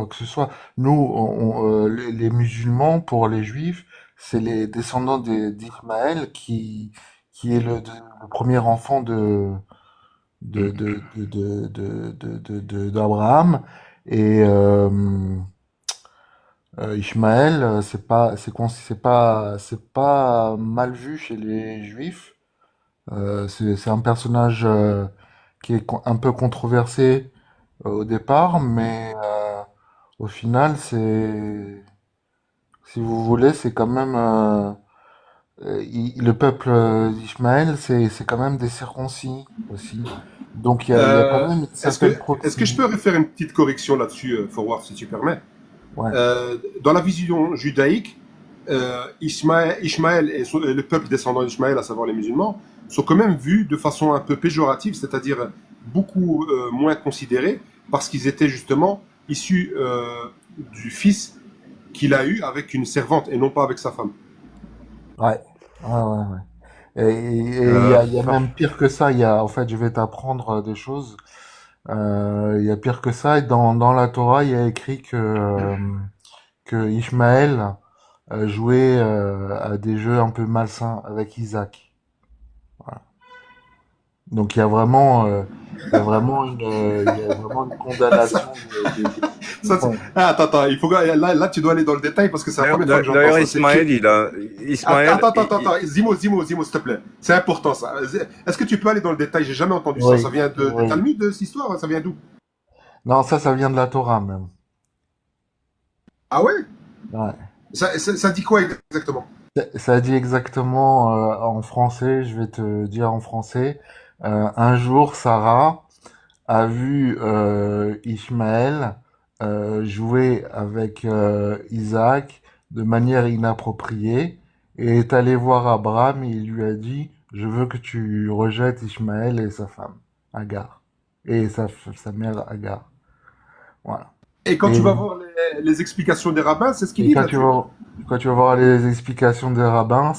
que ce soit. Nous, les musulmans, pour les juifs, c'est les descendants d'Ismaël qui est le premier enfant d'Abraham. Et Ishmaël, c'est pas mal vu chez les juifs. C'est un personnage qui est un peu controversé au départ, mais au final, si vous voulez, c'est quand même le peuple d'Ismaël, c'est quand même des circoncis aussi. Donc il y a quand Euh, même une est-ce que, certaine est-ce que je peux proximité. faire une petite correction là-dessus, Forward, si tu permets? Ouais, Dans la vision judaïque, Ishmaël et le peuple descendant d'Ishmaël, à savoir les musulmans, sont quand même vus de façon un peu péjorative, c'est-à-dire beaucoup moins considérés, parce qu'ils étaient justement issus du fils qu'il a eu avec une servante et non pas avec sa femme. ouais, ouais. Et il y a Fort. même pire que ça. En fait, je vais t'apprendre des choses. Il y a pire que ça. Et dans la Torah, il y a écrit que Ishmaël jouait à des jeux un peu malsains avec Isaac. Voilà. Donc il y a vraiment une ça, condamnation ça, enfin, attends, là, tu dois aller dans le détail parce que c'est la première fois que j'entends D'ailleurs, ça. C'est écrit. Ismaël, Zimo, s'il te plaît. C'est important ça. Est-ce que tu peux aller dans le détail? J'ai jamais entendu ça. Ça oui, vient de oui. Talmud, cette histoire? Ça vient d'où? Non, ça vient de la Torah même. Ah ouais? Ouais. Ça dit quoi exactement? Ça dit exactement en français, je vais te dire en français. Un jour, Sarah a vu Ishmaël jouer avec Isaac de manière inappropriée et est allé voir Abraham et il lui a dit, je veux que tu rejettes Ishmaël et sa femme, Agar, et sa mère Agar. Voilà. Et quand tu Et, vas voir les explications des rabbins, c'est ce qu'ils et disent là-dessus. quand tu vas voir les explications des rabbins,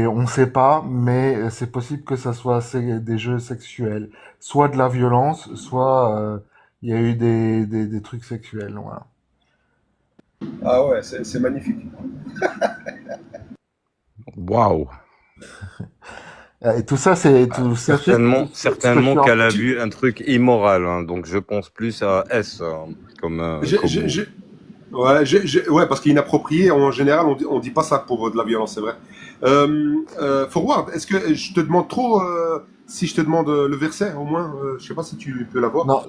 on sait pas, mais c'est possible que ça soit des jeux sexuels, soit de la violence, soit il y a eu des trucs sexuels, voilà. Ah ouais, c'est magnifique. waouh. Et tout ça, ce que je suis Certainement qu'elle a Tu- vu un truc immoral, hein, donc je pense plus à S j'ai- comme j'ai- mot. j'ai- Ouais, ouais, parce qu'inapproprié, en général, on dit pas ça pour de la violence, c'est vrai. Forward, est-ce que je te demande trop si je te demande le verset, au moins, je sais pas si tu peux l'avoir. Non,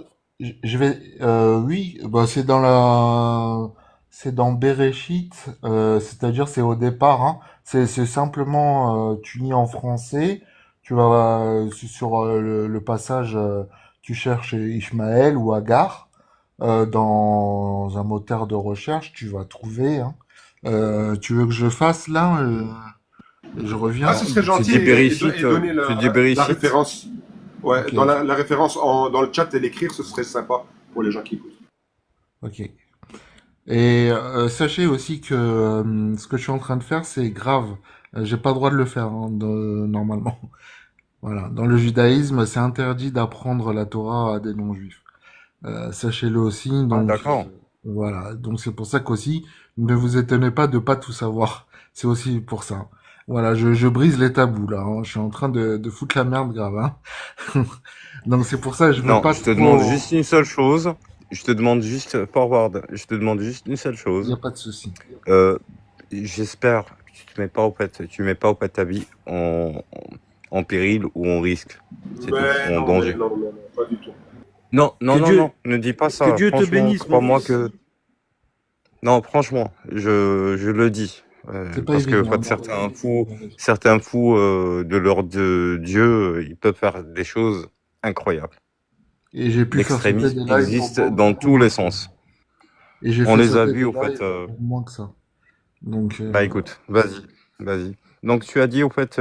oui, bah c'est dans Bereshit, c'est-à-dire c'est au départ, hein. C'est simplement, tu lis en français, tu vas sur le passage, tu cherches Ishmaël ou Agar, dans un moteur de recherche, tu vas trouver, hein. Tu veux que je fasse là, je Ah, reviens? ce serait Tu gentil dis Bereshit, et donner tu dis la Bereshit. référence. Ouais, Ok, dans la référence dans le chat et l'écrire, ce serait sympa pour les gens qui écoutent. ok. Et sachez aussi que ce que je suis en train de faire, c'est grave. J'ai pas le droit de le faire hein, normalement. Voilà. Dans le judaïsme, c'est interdit d'apprendre la Torah à des non-juifs. Sachez-le aussi. Ah, Donc d'accord. voilà. Donc c'est pour ça qu'aussi, ne vous étonnez pas de pas tout savoir. C'est aussi pour ça. Voilà, je brise les tabous là. Hein. Je suis en train de foutre la merde grave. Hein. Donc c'est pour ça que je veux Non, pas je te demande juste trop. une seule chose. Je te demande juste, forward, je te demande juste une seule Il n'y chose. a pas de souci. Euh, J'espère que tu mets pas au fait ta vie en péril ou en risque. C'est tout, ou en Non, mais danger. non, non, non, pas du tout. Non, Que non, non, Dieu, non, ne dis pas que ça. Dieu te Franchement, bénisse, mon crois-moi fils. que... Non, franchement, je le dis. C'est pas Parce que évident. quand certains fous de leur Dieu, ils peuvent faire des choses incroyables. Et j'ai pu faire sauter L'extrémisme des lives pour existe dans beaucoup tous moins les que ça. sens. Et j'ai On fait les a sauter vus, des au fait. lives pour moins que ça. Donc, Bah écoute, vas-y. Donc tu as dit, au fait,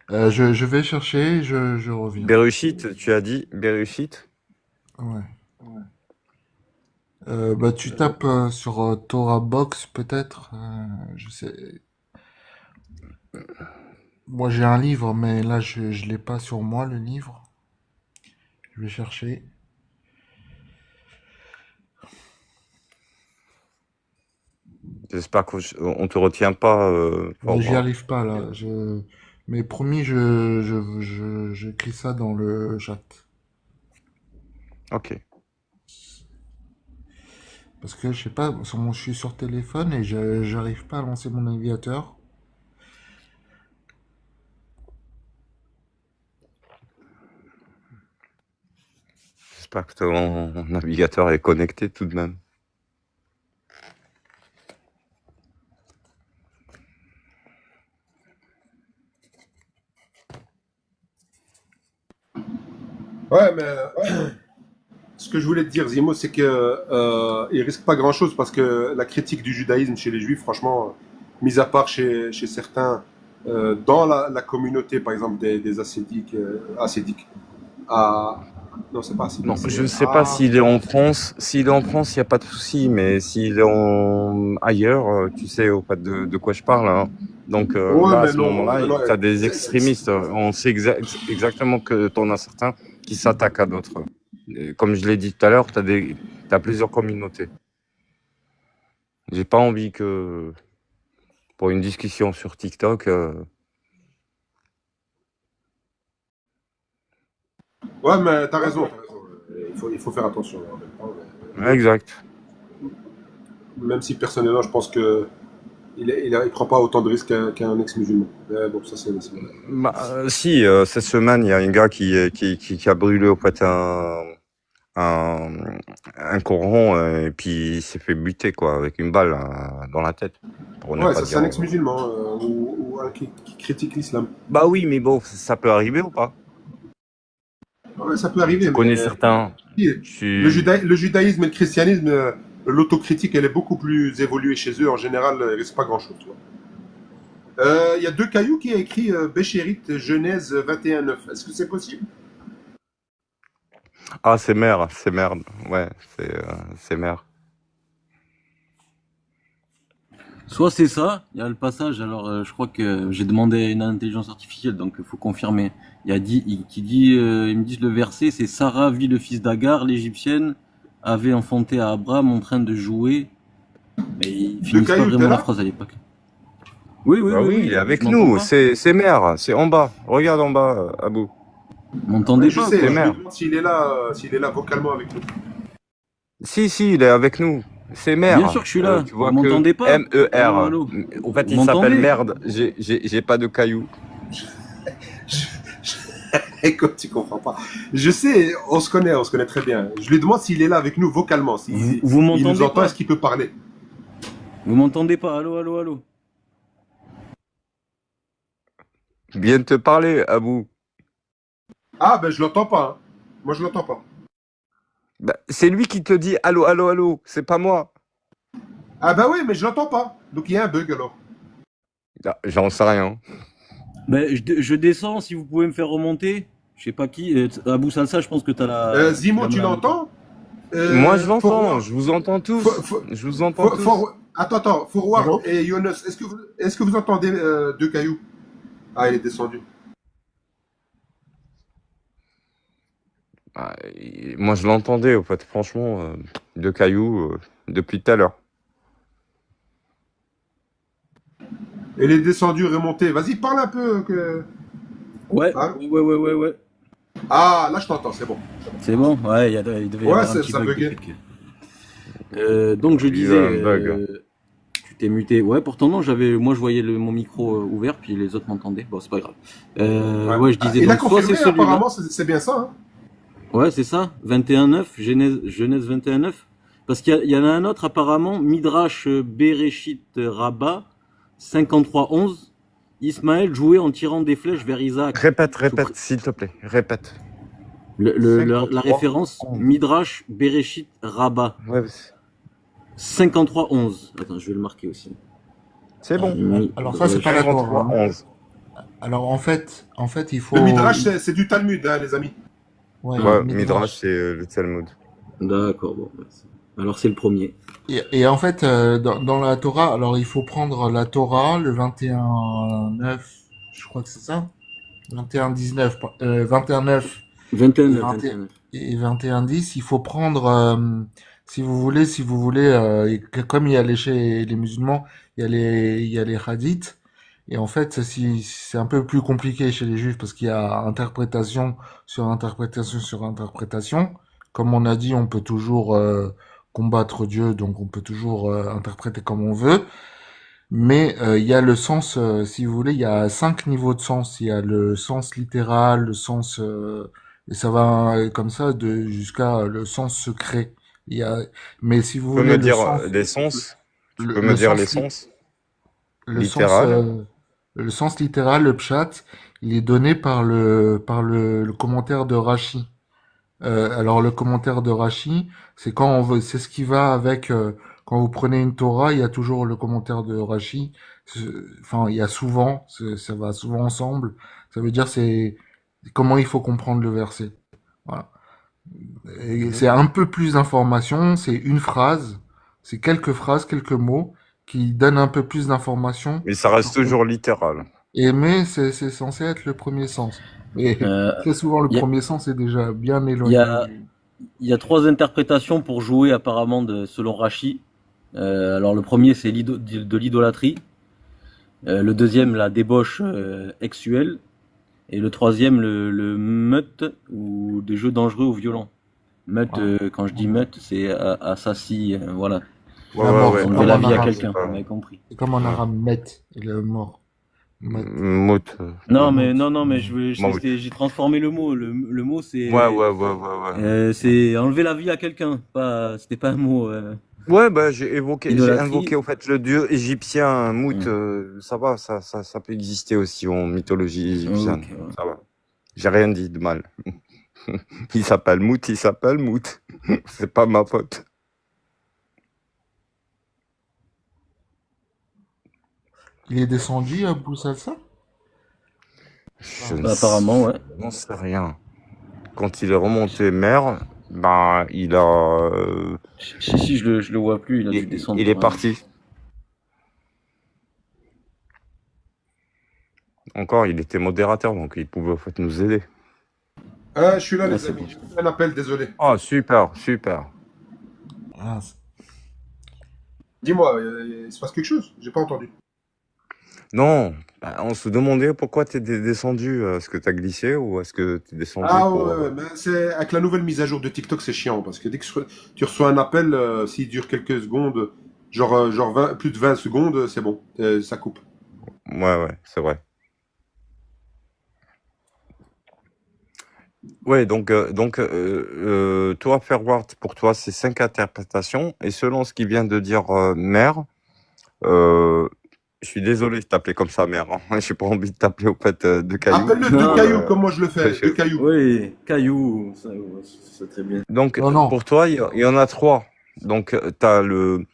je vais chercher, je reviens. Berushit, tu as dit Berushit. Ouais. Bah, tu tapes sur Torah Box peut-être. Je sais. Moi j'ai un livre, mais là je l'ai pas sur moi le livre. Je vais chercher. J'espère qu'on te retient pas, Mais j'y forward. arrive pas là. Mais promis, j'écris ça dans le chat. Ok. Parce que je sais pas, je suis sur téléphone et j'arrive pas à lancer mon navigateur. J'espère que ton navigateur est connecté tout de même. Ouais, mais ce que je voulais te dire, Zimo, c'est que il risque pas grand-chose parce que la critique du judaïsme chez les juifs, franchement, mis à part chez certains, dans la communauté, par exemple, des ascédiques, ah, non, c'est pas Non, ascédique, je c'est ne sais pas s'il est en France. S'il est en France, il n'y a pas de souci, mais s'il est ailleurs, tu sais au fait de quoi je parle. Hein. Donc Ouais, là, à mais ce non, moment-là, non, tu as des extrémistes. On sait exactement que tu en as certains qui s'attaquent à d'autres. Et comme je l'ai dit tout à l'heure, t'as plusieurs communautés. J'ai pas envie que pour une discussion sur TikTok. ouais, mais t'as raison, t'as raison. Il faut faire attention en même temps. Exact. Même si personnellement, je pense que il prend pas autant de risques qu'un ex-musulman. Mais bon, ça c'est voilà. Bah, si, cette semaine, il y a un gars qui a brûlé au fait un, un Coran et puis il s'est fait buter quoi avec une balle dans la tête. Pour ne Ouais, pas ça c'est dire. un ex-musulman ou un qui critique l'islam. Bah oui, mais bon, ça peut arriver ou pas? Ouais, ça peut arriver, Je mais connais certains. le judaïsme et le christianisme, l'autocritique, elle est beaucoup plus évoluée chez eux. En général, il reste pas grand-chose. Il y a deux cailloux qui a écrit Béchérit Genèse 21:9. Est-ce que c'est possible? Ah, c'est merde. Ouais, c'est merde. Soit c'est ça, il y a le passage, alors je crois que j'ai demandé à une intelligence artificielle, donc il faut confirmer. Ils me disent le verset, c'est Sarah vit le fils d'Agar, l'Égyptienne, avait enfanté à Abraham en train de jouer. Mais ils Deux finissent pas cailloux, t'es vraiment la là? phrase à l'époque. Oui, Bah oui, il est je avec m'entends nous. pas. C'est merde. C'est en bas. Regarde en bas, Abou. Vous m'entendez Je pas, sais, C'est je quoi. me merde. demande s'il est là vocalement avec nous. Si, il est avec nous. C'est Bien merde. sûr que je suis là. Tu Vous vois que m'entendez pas? Allô, MER. allô. En fait, Vous il s'appelle m'entendez? merde. J'ai pas de cailloux. Écoute, tu comprends pas. Je sais, on se connaît très bien. Je lui demande s'il est là avec nous vocalement, Vous il nous m'entendez entend, pas? est-ce qu'il peut parler? Vous m'entendez pas? Allô, allô, allô. Viens de te parler, Abou. Ah, ben je l'entends pas. Hein. Moi, je l'entends pas. Bah, c'est lui qui te dit allô, allô, allô. C'est pas moi. Ah, ben oui, mais je l'entends pas. Donc il y a un bug alors. Ah, j'en sais rien. Ben, je descends, si vous pouvez me faire remonter. Je sais pas qui. Abou Salsa, je pense que t'as Zimo, la tu main. l'entends? Moi, je l'entends, Forward, je vous entends tous. Je vous entends tous. attends, Forward Allô? et Younes, est-ce que vous entendez Deux Cailloux? Ah, il est descendu. Ah, moi, je l'entendais, au fait, franchement, de cailloux depuis tout à l'heure. Il est descendu, remonté. Vas-y, parle un peu. Ouais, Hein. ouais. Ah, là, je t'entends, c'est bon. C'est bon? Ouais, il devait y Ouais, avoir un petit ça bug buguait. technique. Donc je Il y a disais, un bug. tu t'es muté. Ouais, pourtant non, moi je voyais mon micro ouvert, puis les autres m'entendaient. Bon, c'est pas grave. Ouais. Ouais, je disais Il a donc soit c'est confirmé, celui-là. apparemment, c'est bien ça. Hein. Ouais, c'est ça. 21-9, Genèse 21-9. Parce qu'il y en a un autre apparemment, Midrash Bereshit Rabbah 53-11. Ismaël jouait en tirant des flèches vers Isaac. Répète, s'il te plaît. Répète. La 53. référence, Midrash Bereshit Rabbah Ouais, 53-11. Attends, je vais le marquer aussi. c'est bon. Alors ça, c'est pas la Torah. 53, Hein. 11. Alors en fait, il faut. Le Midrash, c'est du Talmud, hein, les amis. Ouais, Ouais, Midrash. Midrash, c'est le Talmud. D'accord, bon. Alors c'est le premier. Et en fait, dans la Torah, alors il faut prendre la Torah, le 21-9, je crois que c'est ça, 21-19, 21-9 et 21-9, 20 21-9. et 21-10. Il faut prendre, si vous voulez, comme il y a chez les musulmans, il y a les hadiths. Et en fait, c'est un peu plus compliqué chez les juifs parce qu'il y a interprétation sur interprétation sur interprétation. Comme on a dit, on peut toujours combattre Dieu, donc on peut toujours interpréter comme on veut. Mais il y a le sens, si vous voulez, il y a 5 niveaux de sens. Il y a le sens littéral, le sens, et ça va comme ça jusqu'à le sens secret. Il y a, mais si vous Tu peux voulez me dire les sens? Tu peux me le dire sens les sens? le sens, Littéral? le sens littéral, le pshat, il est donné le commentaire de Rashi. Alors le commentaire de Rashi, c'est ce qui va avec quand vous prenez une Torah, il y a toujours le commentaire de Rashi. Enfin, il y a souvent, ça va souvent ensemble. Ça veut dire c'est comment il faut comprendre le verset. Voilà. Et c'est un peu plus d'informations, c'est une phrase, c'est quelques phrases, quelques mots qui donnent un peu plus d'informations. Mais ça reste toujours littéral. Mais c'est censé être le premier sens. Mais très souvent, le y a- premier sens est déjà bien Il y éloigné. a, il y a 3 interprétations pour jouer apparemment selon Rashi. Alors le premier c'est de l'idolâtrie. Le deuxième la débauche sexuelle. Et le troisième le meute ou des jeux dangereux ou violents. Meute, quand je dis meute, c'est assassin, voilà. Ouais, La mort, ouais, comme Enlever la en vie à arabe. quelqu'un, pas- vous m'avez compris. C'est comme en arabe, met, il est mort. Met. Mout. Non, Mammouth. mais Mammouth. j'ai transformé le mot. Le mot c'est Ouais. c'est enlever la vie à quelqu'un. C'était pas un mot. Ouais, bah, j'ai Idolâtrie. invoqué, au fait, le dieu égyptien, Mout, Mm. ça va, ça peut exister aussi en mythologie égyptienne. Ok, ouais. Ça va. J'ai rien dit de mal. Il s'appelle Mout. C'est pas ma faute. Il est descendu à Boussassa? Je Apparemment, ouais. n'en sais rien. Quand il est remonté mer, ben, il a, Si, je le vois plus, il a dû descendre. il est Ouais. parti. Encore, il était modérateur, donc il pouvait, en fait, nous aider. Je suis là, Ouais, les c'est amis. bon. J'ai fait un appel, désolé. Oh, super. Ah, Dis-moi, il se passe quelque chose? J'ai pas entendu. Non, bah, on se demandait pourquoi tu étais descendu. Est-ce que tu as glissé ou est-ce que tu es descendu Ah pour... ouais, mais c'est avec la nouvelle mise à jour de TikTok, c'est chiant parce que dès que tu reçois un appel, s'il dure quelques secondes, genre 20 plus de 20 secondes, c'est bon, ça coupe. Ouais, c'est vrai. Ouais, donc toi, Fairward, pour toi, c'est 5 interprétations. Et selon ce qu'il vient de dire Mère, je suis désolé de t'appeler comme ça, Mère. Hein. J'ai pas envie de t'appeler au fait de cailloux. Appelle-le Non, deux cailloux comme moi je le fais, deux cailloux. Oui, caillou, ça, c'est très bien. Donc, non. pour toi, il y en a 3. Donc, t'as le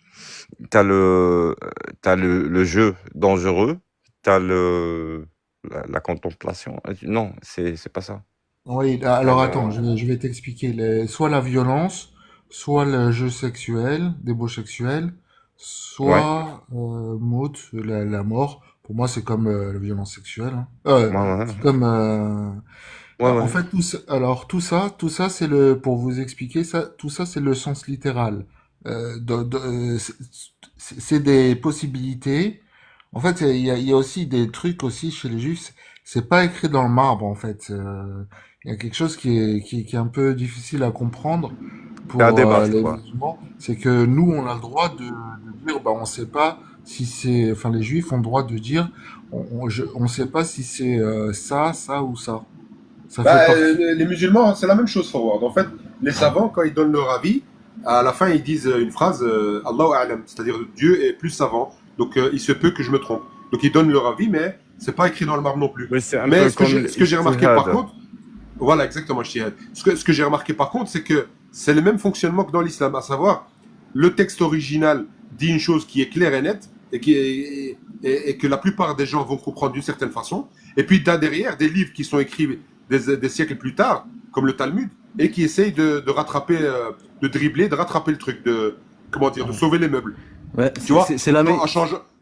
jeu dangereux, t'as la contemplation. Non, c'est pas ça. Oui, alors attends, je vais t'expliquer. Soit la violence, soit le jeu sexuel, débauche sexuelle, Ouais, soit maute, la mort. Pour moi, c'est comme la violence sexuelle, hein. ouais, ouais, C'est comme ouais, en ouais. fait alors tout ça, c'est pour vous expliquer ça, tout ça c'est le sens littéral. C'est des possibilités. En fait, il y a aussi des trucs aussi chez les juifs. C'est pas écrit dans le marbre en fait. Il y a quelque chose qui est un peu difficile à comprendre C'est à pour débattre, les quoi. musulmans. C'est que nous, on a le droit de dire, bah, on sait pas si c'est, enfin, les juifs ont le droit de dire, on sait pas si c'est ça ou ça. Ça fait Bah, partie. les musulmans, c'est la même chose, Forward. En fait, les savants, quand ils donnent leur avis, à la fin, ils disent une phrase Allahu A'lam, c'est-à-dire Dieu est plus savant, donc il se peut que je me trompe. Donc ils donnent leur avis, mais c'est pas écrit dans le marbre non plus. Oui, c'est un Mais peu comme ce que j'ai remarqué par l'ijtihad. contre, voilà exactement, je dirais. Ce que j'ai remarqué par contre, c'est que c'est le même fonctionnement que dans l'islam, à savoir, le texte original dit une chose qui est claire et nette, et que la plupart des gens vont comprendre d'une certaine façon. Et puis, tu as derrière des livres qui sont écrits des siècles plus tard, comme le Talmud, et qui essayent de rattraper, de dribbler, de rattraper le truc, de, comment dire, de sauver les meubles. Ouais, Tu vois,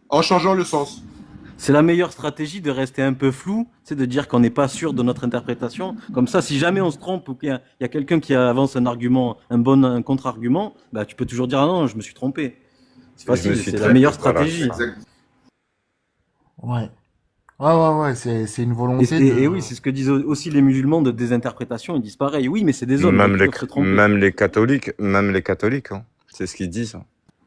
en changeant le sens. c'est la meilleure stratégie de rester un peu flou, c'est de dire qu'on n'est pas sûr de notre interprétation. Comme ça, si jamais on se trompe ou il y a quelqu'un qui avance un argument, un contre-argument, bah, tu peux toujours dire ah non, je me suis trompé. C'est Et je me facile, suis c'est la très... meilleure Voilà, stratégie. c'est ça. Exact. Ouais. Ouais, c'est une volonté Et oui, c'est ce que disent aussi les musulmans de désinterprétation. Ils disent pareil. Oui, mais c'est des hommes, donc ils peuvent se tromper. Même les catholiques, hein. C'est ce qu'ils disent.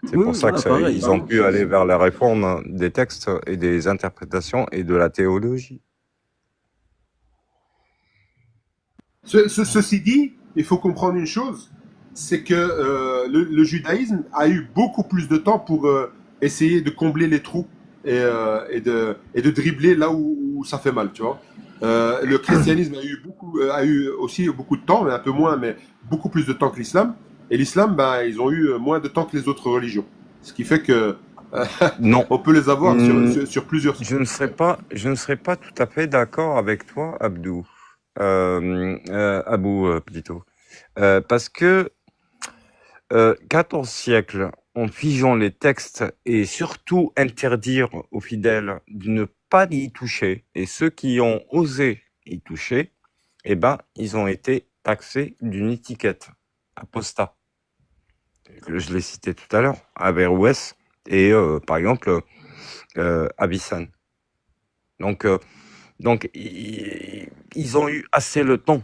C'est Oui, pour oui, ça voilà, pareil. ils ont pu aller vers la réforme des textes et des interprétations et de la théologie. Ceci dit, il faut comprendre une chose, c'est que le judaïsme a eu beaucoup plus de temps pour essayer de combler les trous et de dribbler là où ça fait mal, tu vois. Le christianisme a eu aussi beaucoup de temps, mais un peu moins, mais beaucoup plus de temps que l'islam. Et l'islam, ben, ils ont eu moins de temps que les autres religions. Ce qui fait que Non, on peut les avoir Hmm, sur plusieurs. je ne serais pas tout à fait d'accord avec toi, Abdou. Abou, plutôt. Parce que 14 siècles en figeant les textes et surtout interdire aux fidèles de ne pas y toucher, et ceux qui ont osé y toucher, eh ben, ils ont été taxés d'une étiquette apostat. Je l'ai cité tout à l'heure, Averroès et par exemple Avicenne. Donc, ils ont eu assez le temps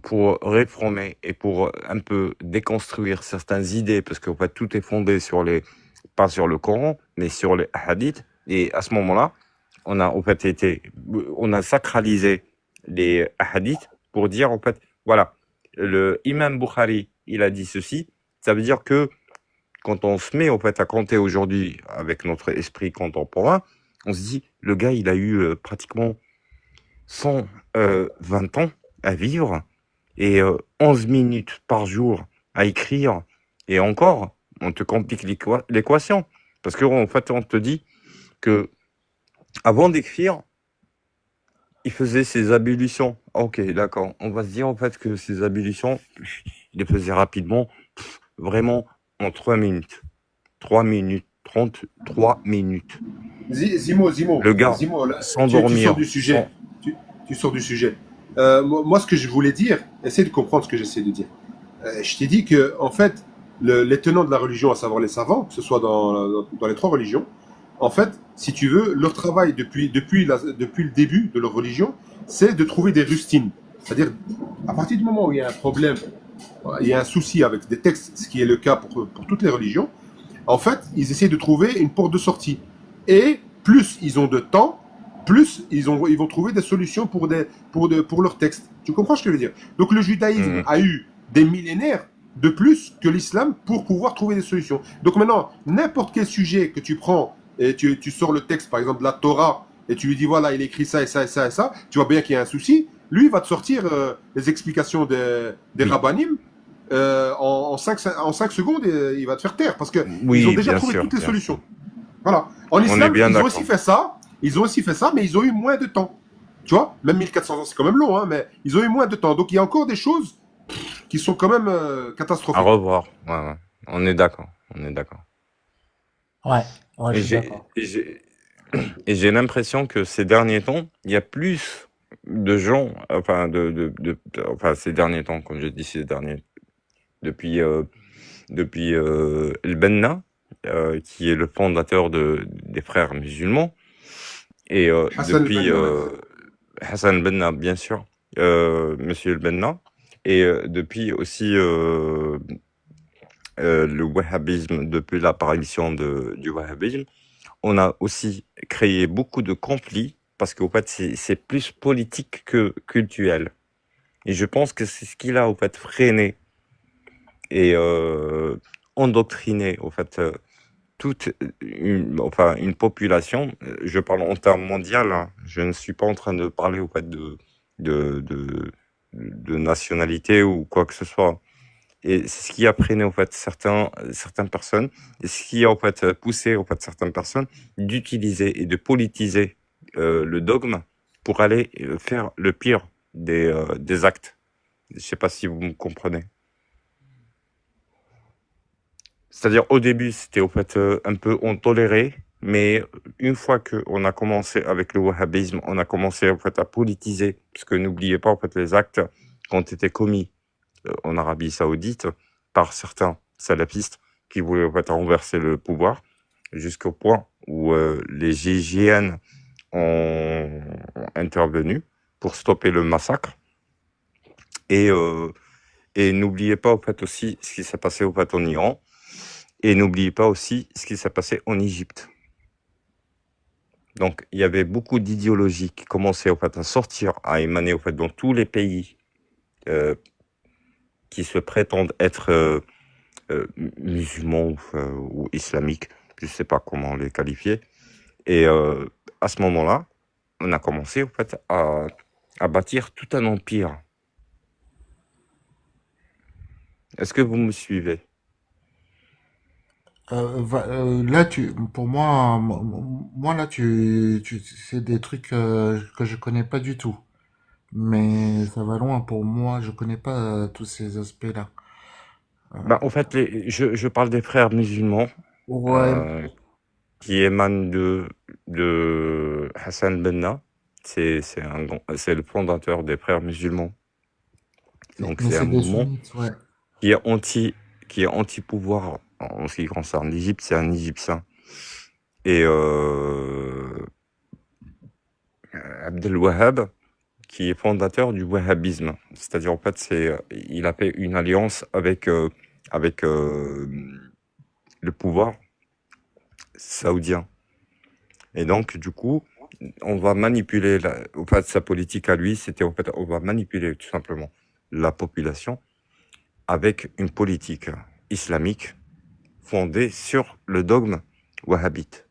pour réformer et pour un peu déconstruire certaines idées, parce qu'en fait, tout est fondé sur pas sur le Coran, mais sur les hadiths. Et à ce moment-là, on a sacralisé les hadiths pour dire, en fait, voilà, le Imam Bukhari, il a dit ceci. Ça veut dire que quand on se met, en fait, à compter aujourd'hui avec notre esprit contemporain, on se dit, le gars, il a eu pratiquement 120 ans à vivre et 11 minutes par jour à écrire. Et encore, on te complique l'équation. Parce qu'en fait, on te dit que avant d'écrire, il faisait ses ablutions. Ok, d'accord. On va se dire en fait que ses ablutions, il les faisait rapidement, vraiment en 3 minutes. 3 minutes, 33 minutes. Le gars, Zimo, là, sans tu sors dormir, du sujet. Tu sors du sujet. Moi, ce que je voulais dire, essaie de comprendre ce que j'essaie de dire. Je t'ai dit que, en fait, les tenants de la religion, à savoir les savants, que ce soit dans les trois religions, en fait, si tu veux, leur travail depuis le début de leur religion, c'est de trouver des rustines. C'est-à-dire, à partir du moment où il y a un problème, il y a un souci avec des textes, ce qui est le cas pour toutes les religions, en fait, ils essaient de trouver une porte de sortie. Et plus ils ont de temps, plus ils vont trouver des solutions pour leurs textes. Tu comprends ce que je veux dire? Donc le judaïsme Mhm. a eu des millénaires de plus que l'islam pour pouvoir trouver des solutions. Donc maintenant, n'importe quel sujet que tu prends et tu sors le texte, par exemple la Torah, et tu lui dis voilà, il écrit ça et ça et ça et ça, tu vois bien qu'il y a un souci. Lui, il va te sortir les explications des Oui, rabbinim en 5 secondes et il va te faire taire parce qu'ils ont oui, déjà bien trouvé sûr, toutes les bien sûr. solutions. Voilà. En On est islam, bien ils ont aussi d'accord. fait ça. Ils ont aussi fait ça, mais ils ont eu moins de temps. Tu vois, même 1400 ans, c'est quand même long, hein, mais ils ont eu moins de temps. Donc il y a encore des choses. qui sont quand même À catastrophiques. revoir. Ouais, ouais. On est d'accord. On est d'accord. Ouais, ouais, je Et suis j'ai, d'accord. et j'ai, et j'ai l'impression que ces derniers temps, il y a plus de gens, enfin, enfin, ces derniers temps, comme je dis ces derniers, depuis, El Benna, qui est le fondateur des frères musulmans, et Hassan depuis el-Banna, ouais. Hassan Benna, bien sûr, Monsieur El Benna, et depuis aussi le wahhabisme, depuis l'apparition du wahhabisme, on a aussi créé beaucoup de conflits parce qu'au fait, c'est plus politique que culturel. Et je pense que c'est ce qui l'a, au fait, freiné et endoctriné, au fait, toute enfin, une population. Je parle en termes mondial, hein. Je ne suis pas en train de parler, au fait, de, de, de nationalité ou quoi que ce soit. Et c'est ce qui a freiné, en fait, certaines personnes, et ce qui a, en fait, poussé, en fait, certaines personnes d'utiliser et de politiser le dogme pour aller faire le pire des actes. Je sais pas si vous me comprenez. C'est-à-dire, au début, c'était, en fait, un peu, on tolérait, mais une fois qu'on a commencé avec le wahhabisme, on a commencé, en fait, à politiser, parce que n'oubliez pas, en fait, les actes qui ont été commis en Arabie Saoudite par certains salafistes qui voulaient, en fait, renverser le pouvoir, jusqu'au point où les GIGN ont intervenu pour stopper le massacre. Et, n'oubliez pas, en fait, aussi ce qui s'est passé, au fait, en Iran. Et n'oubliez pas aussi ce qui s'est passé en Égypte. Donc, il y avait beaucoup d'idéologies qui commençaient, en fait, à sortir, à émaner, en fait, dans tous les pays qui se prétendent être musulmans ou islamiques, je ne sais pas comment les qualifier. Et à ce moment-là, on a commencé, en fait, à bâtir tout un empire. Est-ce que vous me suivez? Là, pour moi, moi là, c'est des trucs que je connais pas du tout. Mais ça va loin pour moi. Je connais pas tous ces aspects-là. Bah, en fait, je parle des frères musulmans Ouais, qui émanent de Hassan Benna. C'est le fondateur des frères musulmans. Donc, mais c'est un c'est des mouvement sunnites, ouais. qui est qui est anti-pouvoir en ce qui concerne l'Égypte. C'est un Égyptien. Et Abdel Wahhab, qui est fondateur du wahhabisme. C'est-à-dire, en fait, il a fait une alliance avec le pouvoir saoudien. Et donc, du coup, on va manipuler, en fait, sa politique à lui, c'était, en fait, on va manipuler tout simplement la population avec une politique islamique fondée sur le dogme wahhabite,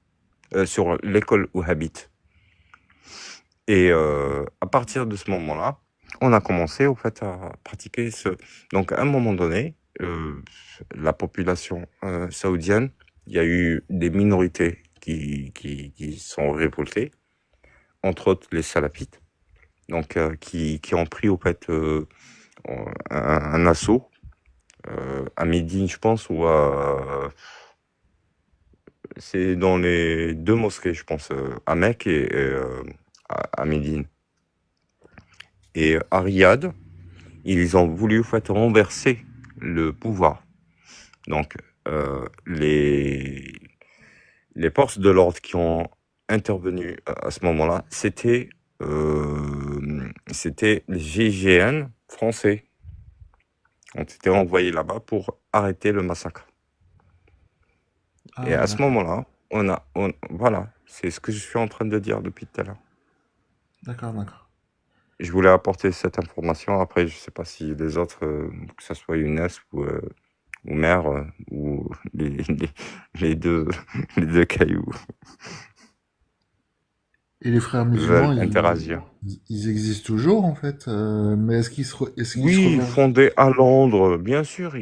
sur l'école wahhabite. Et à partir de ce moment-là, on a commencé, en fait, à pratiquer Donc, à un moment donné, la population saoudienne, il y a eu des minorités qui sont révoltées, entre autres les salafites, donc qui ont pris, au fait, un assaut à Médine, je pense, ou c'est dans les deux mosquées, je pense, à Mecque et à Médine. Et à Riyad, ils ont voulu, en fait, renverser le pouvoir. Donc, les forces de l'ordre qui ont intervenu à ce moment-là, c'était les GIGN français. On été envoyés là-bas pour arrêter le massacre. Et Ah, à ce moment-là, voilà, c'est ce que je suis en train de dire depuis tout à l'heure. d'accord, d'accord. Je voulais apporter cette information. Après, je ne sais pas si les autres, que ce soit Younes ou Mère, ou les deux, les deux cailloux, Et les frères musulmans, veulent interagir. ils existent toujours en fait. Mais est-ce qu'ils se Oui, revendiquent, fondé à Londres, bien sûr.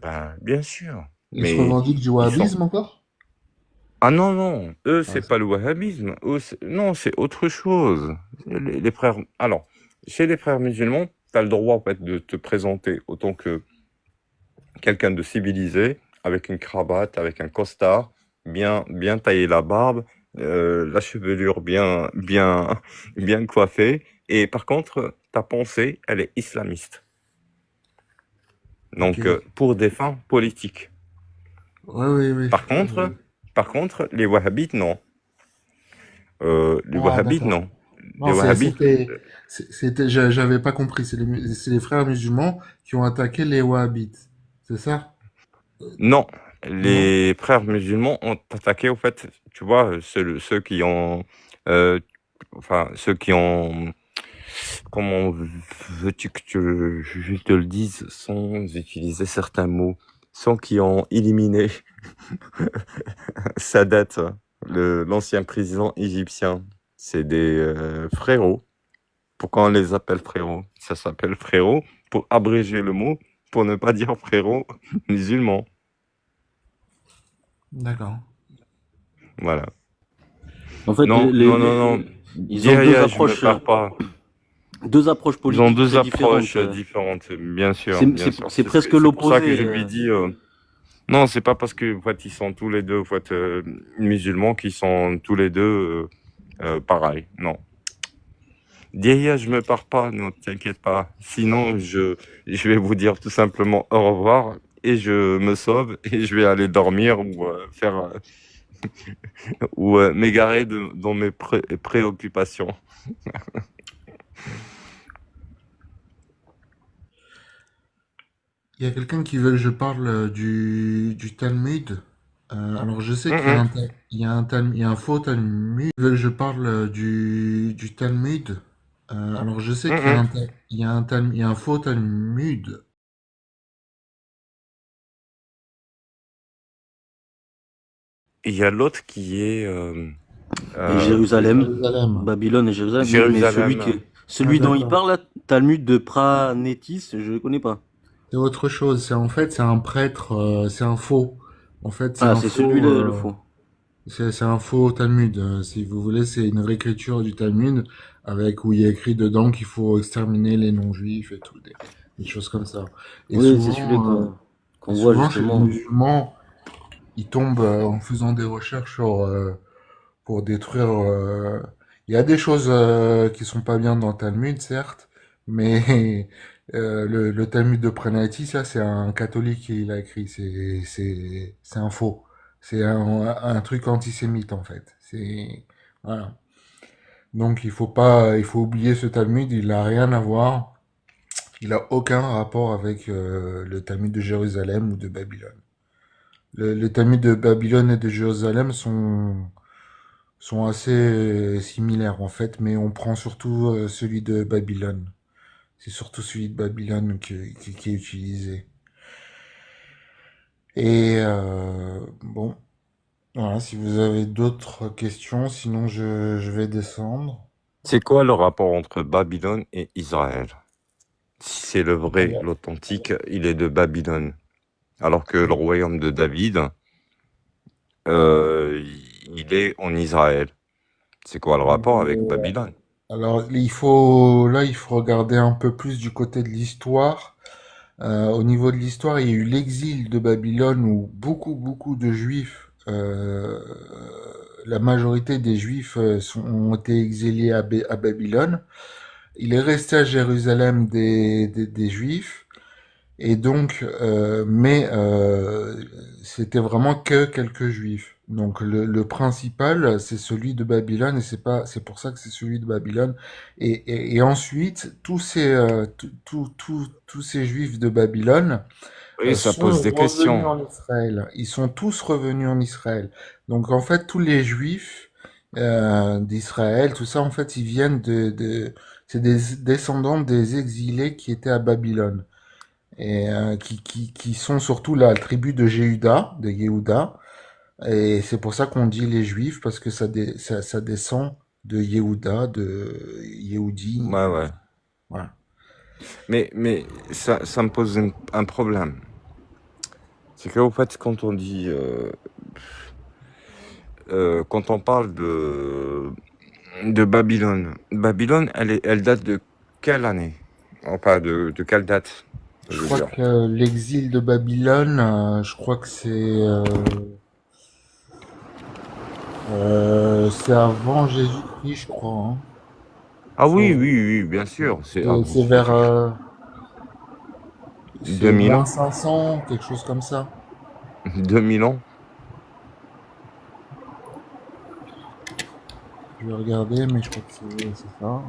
Ben, bien sûr. ils se Mais revendiquent du ils sont. wahhabisme encore? Ah non, non, eux, Ah, c'est pas le wahhabisme. Eux, non, c'est autre chose. Les frères. Alors, chez les frères musulmans, as le droit en fait, de te présenter autant que quelqu'un de civilisé, avec une cravate, avec un costard, bien taillé la barbe, la chevelure bien coiffée. Et par contre, ta pensée, elle est islamiste. Donc, Ok. pour des fins politiques. Ouais, oui, oui. Par contre, les wahhabites, non. Les Ah, wahhabites, d'accord. non. Les Non, wahhabites, j'avais pas compris. C'est les frères musulmans qui ont attaqué les wahhabites. C'est ça? non. Non? Les frères musulmans ont attaqué, au fait, tu vois, ceux qui ont, euh, enfin, ceux qui ont, comment veux-tu que je te le dise sans utiliser certains mots, ceux qui ont éliminé Sadat, l'ancien président égyptien. C'est des frérots. Pourquoi on les appelle frérots? Ça s'appelle frérot pour abréger le mot, pour ne pas dire frérot musulman. D'accord. Voilà. En fait, Non, non, non, non. ils ont Diria, je me perds pas. deux approches Ils ont politiques deux très différentes. approches différentes, bien sûr, C'est bien sûr. c'est presque C'est pour ça que je l'opposé. lui dis. Non, c'est pas parce que en fait, ils sont tous les deux en fait, musulmans qu'ils sont tous les deux pareils. Non. Diria, je me pars pas, ne t'inquiète pas. Sinon, je vais vous dire tout simplement au revoir et je me sauve et je vais aller dormir ou faire ou m'égarer dans mes préoccupations. Il y a quelqu'un qui veut que je parle du Talmud. Alors je sais qu'il y a Mhm, il y a un faux Talmud. Il veut que je parle du Talmud. Alors je sais qu'il y a mhm. il y a un faux Talmud. Il y a l'autre qui est Et C'est Jérusalem, Jérusalem. Babylone et Jérusalem. Mais Jérusalem. Ah, celui dont il d'accord. parle, là, Talmud de Pranétis, je ne connais pas. C'est autre chose. C'est en fait, c'est un prêtre, c'est un faux. En fait, c'est Ah, un c'est faux. celui-là, le faux. C'est un faux Talmud. Si vous voulez, c'est une réécriture du Talmud avec où il y a écrit dedans qu'il faut exterminer les non-juifs et tout, des choses comme ça. Et Oui, c'est celui et qu'on voit souvent chez les justement. musulmans, ils tombent en faisant des recherches pour détruire. Il y a des choses qui sont pas bien dans le Talmud, certes, mais le Talmud de Pranati, ça, c'est un catholique qui l'a écrit. C'est un faux. C'est un truc antisémite en fait. C'est voilà. Donc il faut oublier ce Talmud. Il n'a rien à voir. Il a aucun rapport avec le Talmud de Jérusalem ou de Babylone. Le Talmud de Babylone et de Jérusalem sont assez similaires en fait, mais on prend surtout celui de Babylone. C'est surtout celui de Babylone qui est utilisé. Et bon, voilà, si vous avez d'autres questions, sinon je vais descendre. C'est quoi le rapport entre Babylone et Israël? Si c'est le vrai, Alors, l'authentique, il est de Babylone. Alors que le royaume de David, il est en Israël. C'est quoi le rapport avec Babylone? alors, là, il faut regarder un peu plus du côté de l'histoire. Au niveau de l'histoire, il y a eu l'exil de Babylone où beaucoup de Juifs, la majorité des Juifs ont été exilés à Babylone. Il est resté à Jérusalem des Juifs. Et donc, c'était vraiment que quelques juifs. Donc le principal, c'est celui de Babylone, et c'est pour ça que c'est celui de Babylone. Et ensuite, tous ces juifs de Babylone Oui, ça sont pose des revenus questions. en Israël. Ils sont tous revenus en Israël. Donc en fait, tous les juifs d'Israël, tout ça, en fait, ils viennent c'est des descendants des exilés qui étaient à Babylone et qui sont surtout la tribu de Jéhuda, de Yehuda. Et c'est pour ça qu'on dit les Juifs, parce que ça descend de Yehuda, de Yehudi. Ouais, ouais. Voilà. Mais ça me pose un problème. C'est qu'au fait, quand on parle de Babylone, Babylone, elle date de quelle année? Enfin, de quelle date, Je je veux crois dire. que l'exil de Babylone, je crois que c'est avant Jésus-Christ, je crois. Hein. Ah oui, Faut- oui, oui, bien sûr. C'est avant c'est vers, Jésus-Christ. c'est 2000 moins ans. 500, quelque chose comme ça. 2000 ans. Je vais regarder, mais je crois que c'est ça.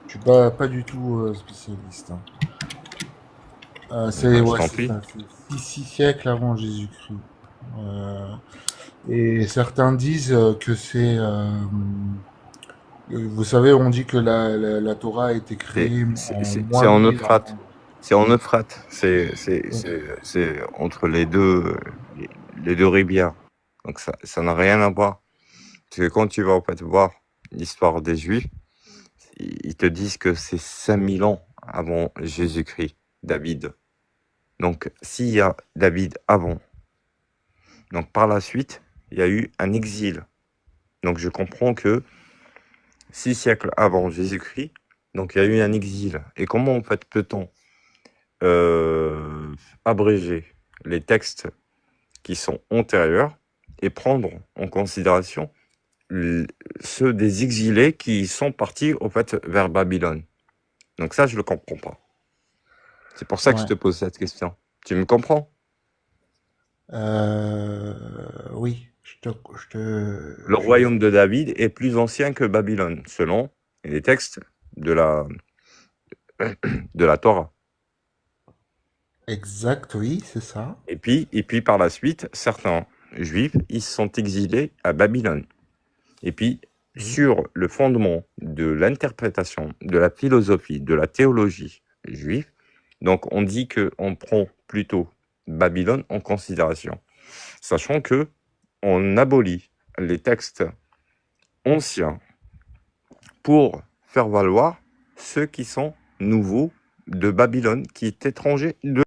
Je suis pas du tout spécialiste. Hein. Ben, je Ouais, t'en c'est prie. ça. C'est 6 siècles avant Jésus-Christ. Euh, et certains disent que vous savez, on dit que la Torah a été créée en C'est moins de en 1000 Euphrate. avant. C'est en Euphrate. C'est entre les deux rivières. Donc ça n'a rien à voir. Parce que quand tu vas en fait voir l'histoire des Juifs, ils te disent que c'est 5000 ans avant Jésus-Christ, David. Donc s'il y a David avant, donc par la suite, il y a eu un exil. Donc je comprends que 6 siècles avant Jésus-Christ, donc il y a eu un exil. Et comment en fait peut-on abréger les textes qui sont antérieurs et prendre en considération ceux des exilés qui sont partis au fait vers Babylone. Donc ça, je le comprends pas. C'est pour ça que je Ouais. te pose cette question. Tu me comprends? Oui, Le royaume de David est plus ancien que Babylone, selon les textes de la Torah. Exact, oui, c'est ça. Et puis par la suite, certains juifs, ils se sont exilés à Babylone. Et puis, Oui. sur le fondement de l'interprétation, de la philosophie, de la théologie juive, donc on dit qu'on prend plutôt Babylone en considération, sachant que on abolit les textes anciens pour faire valoir ceux qui sont nouveaux de Babylone, qui est étranger de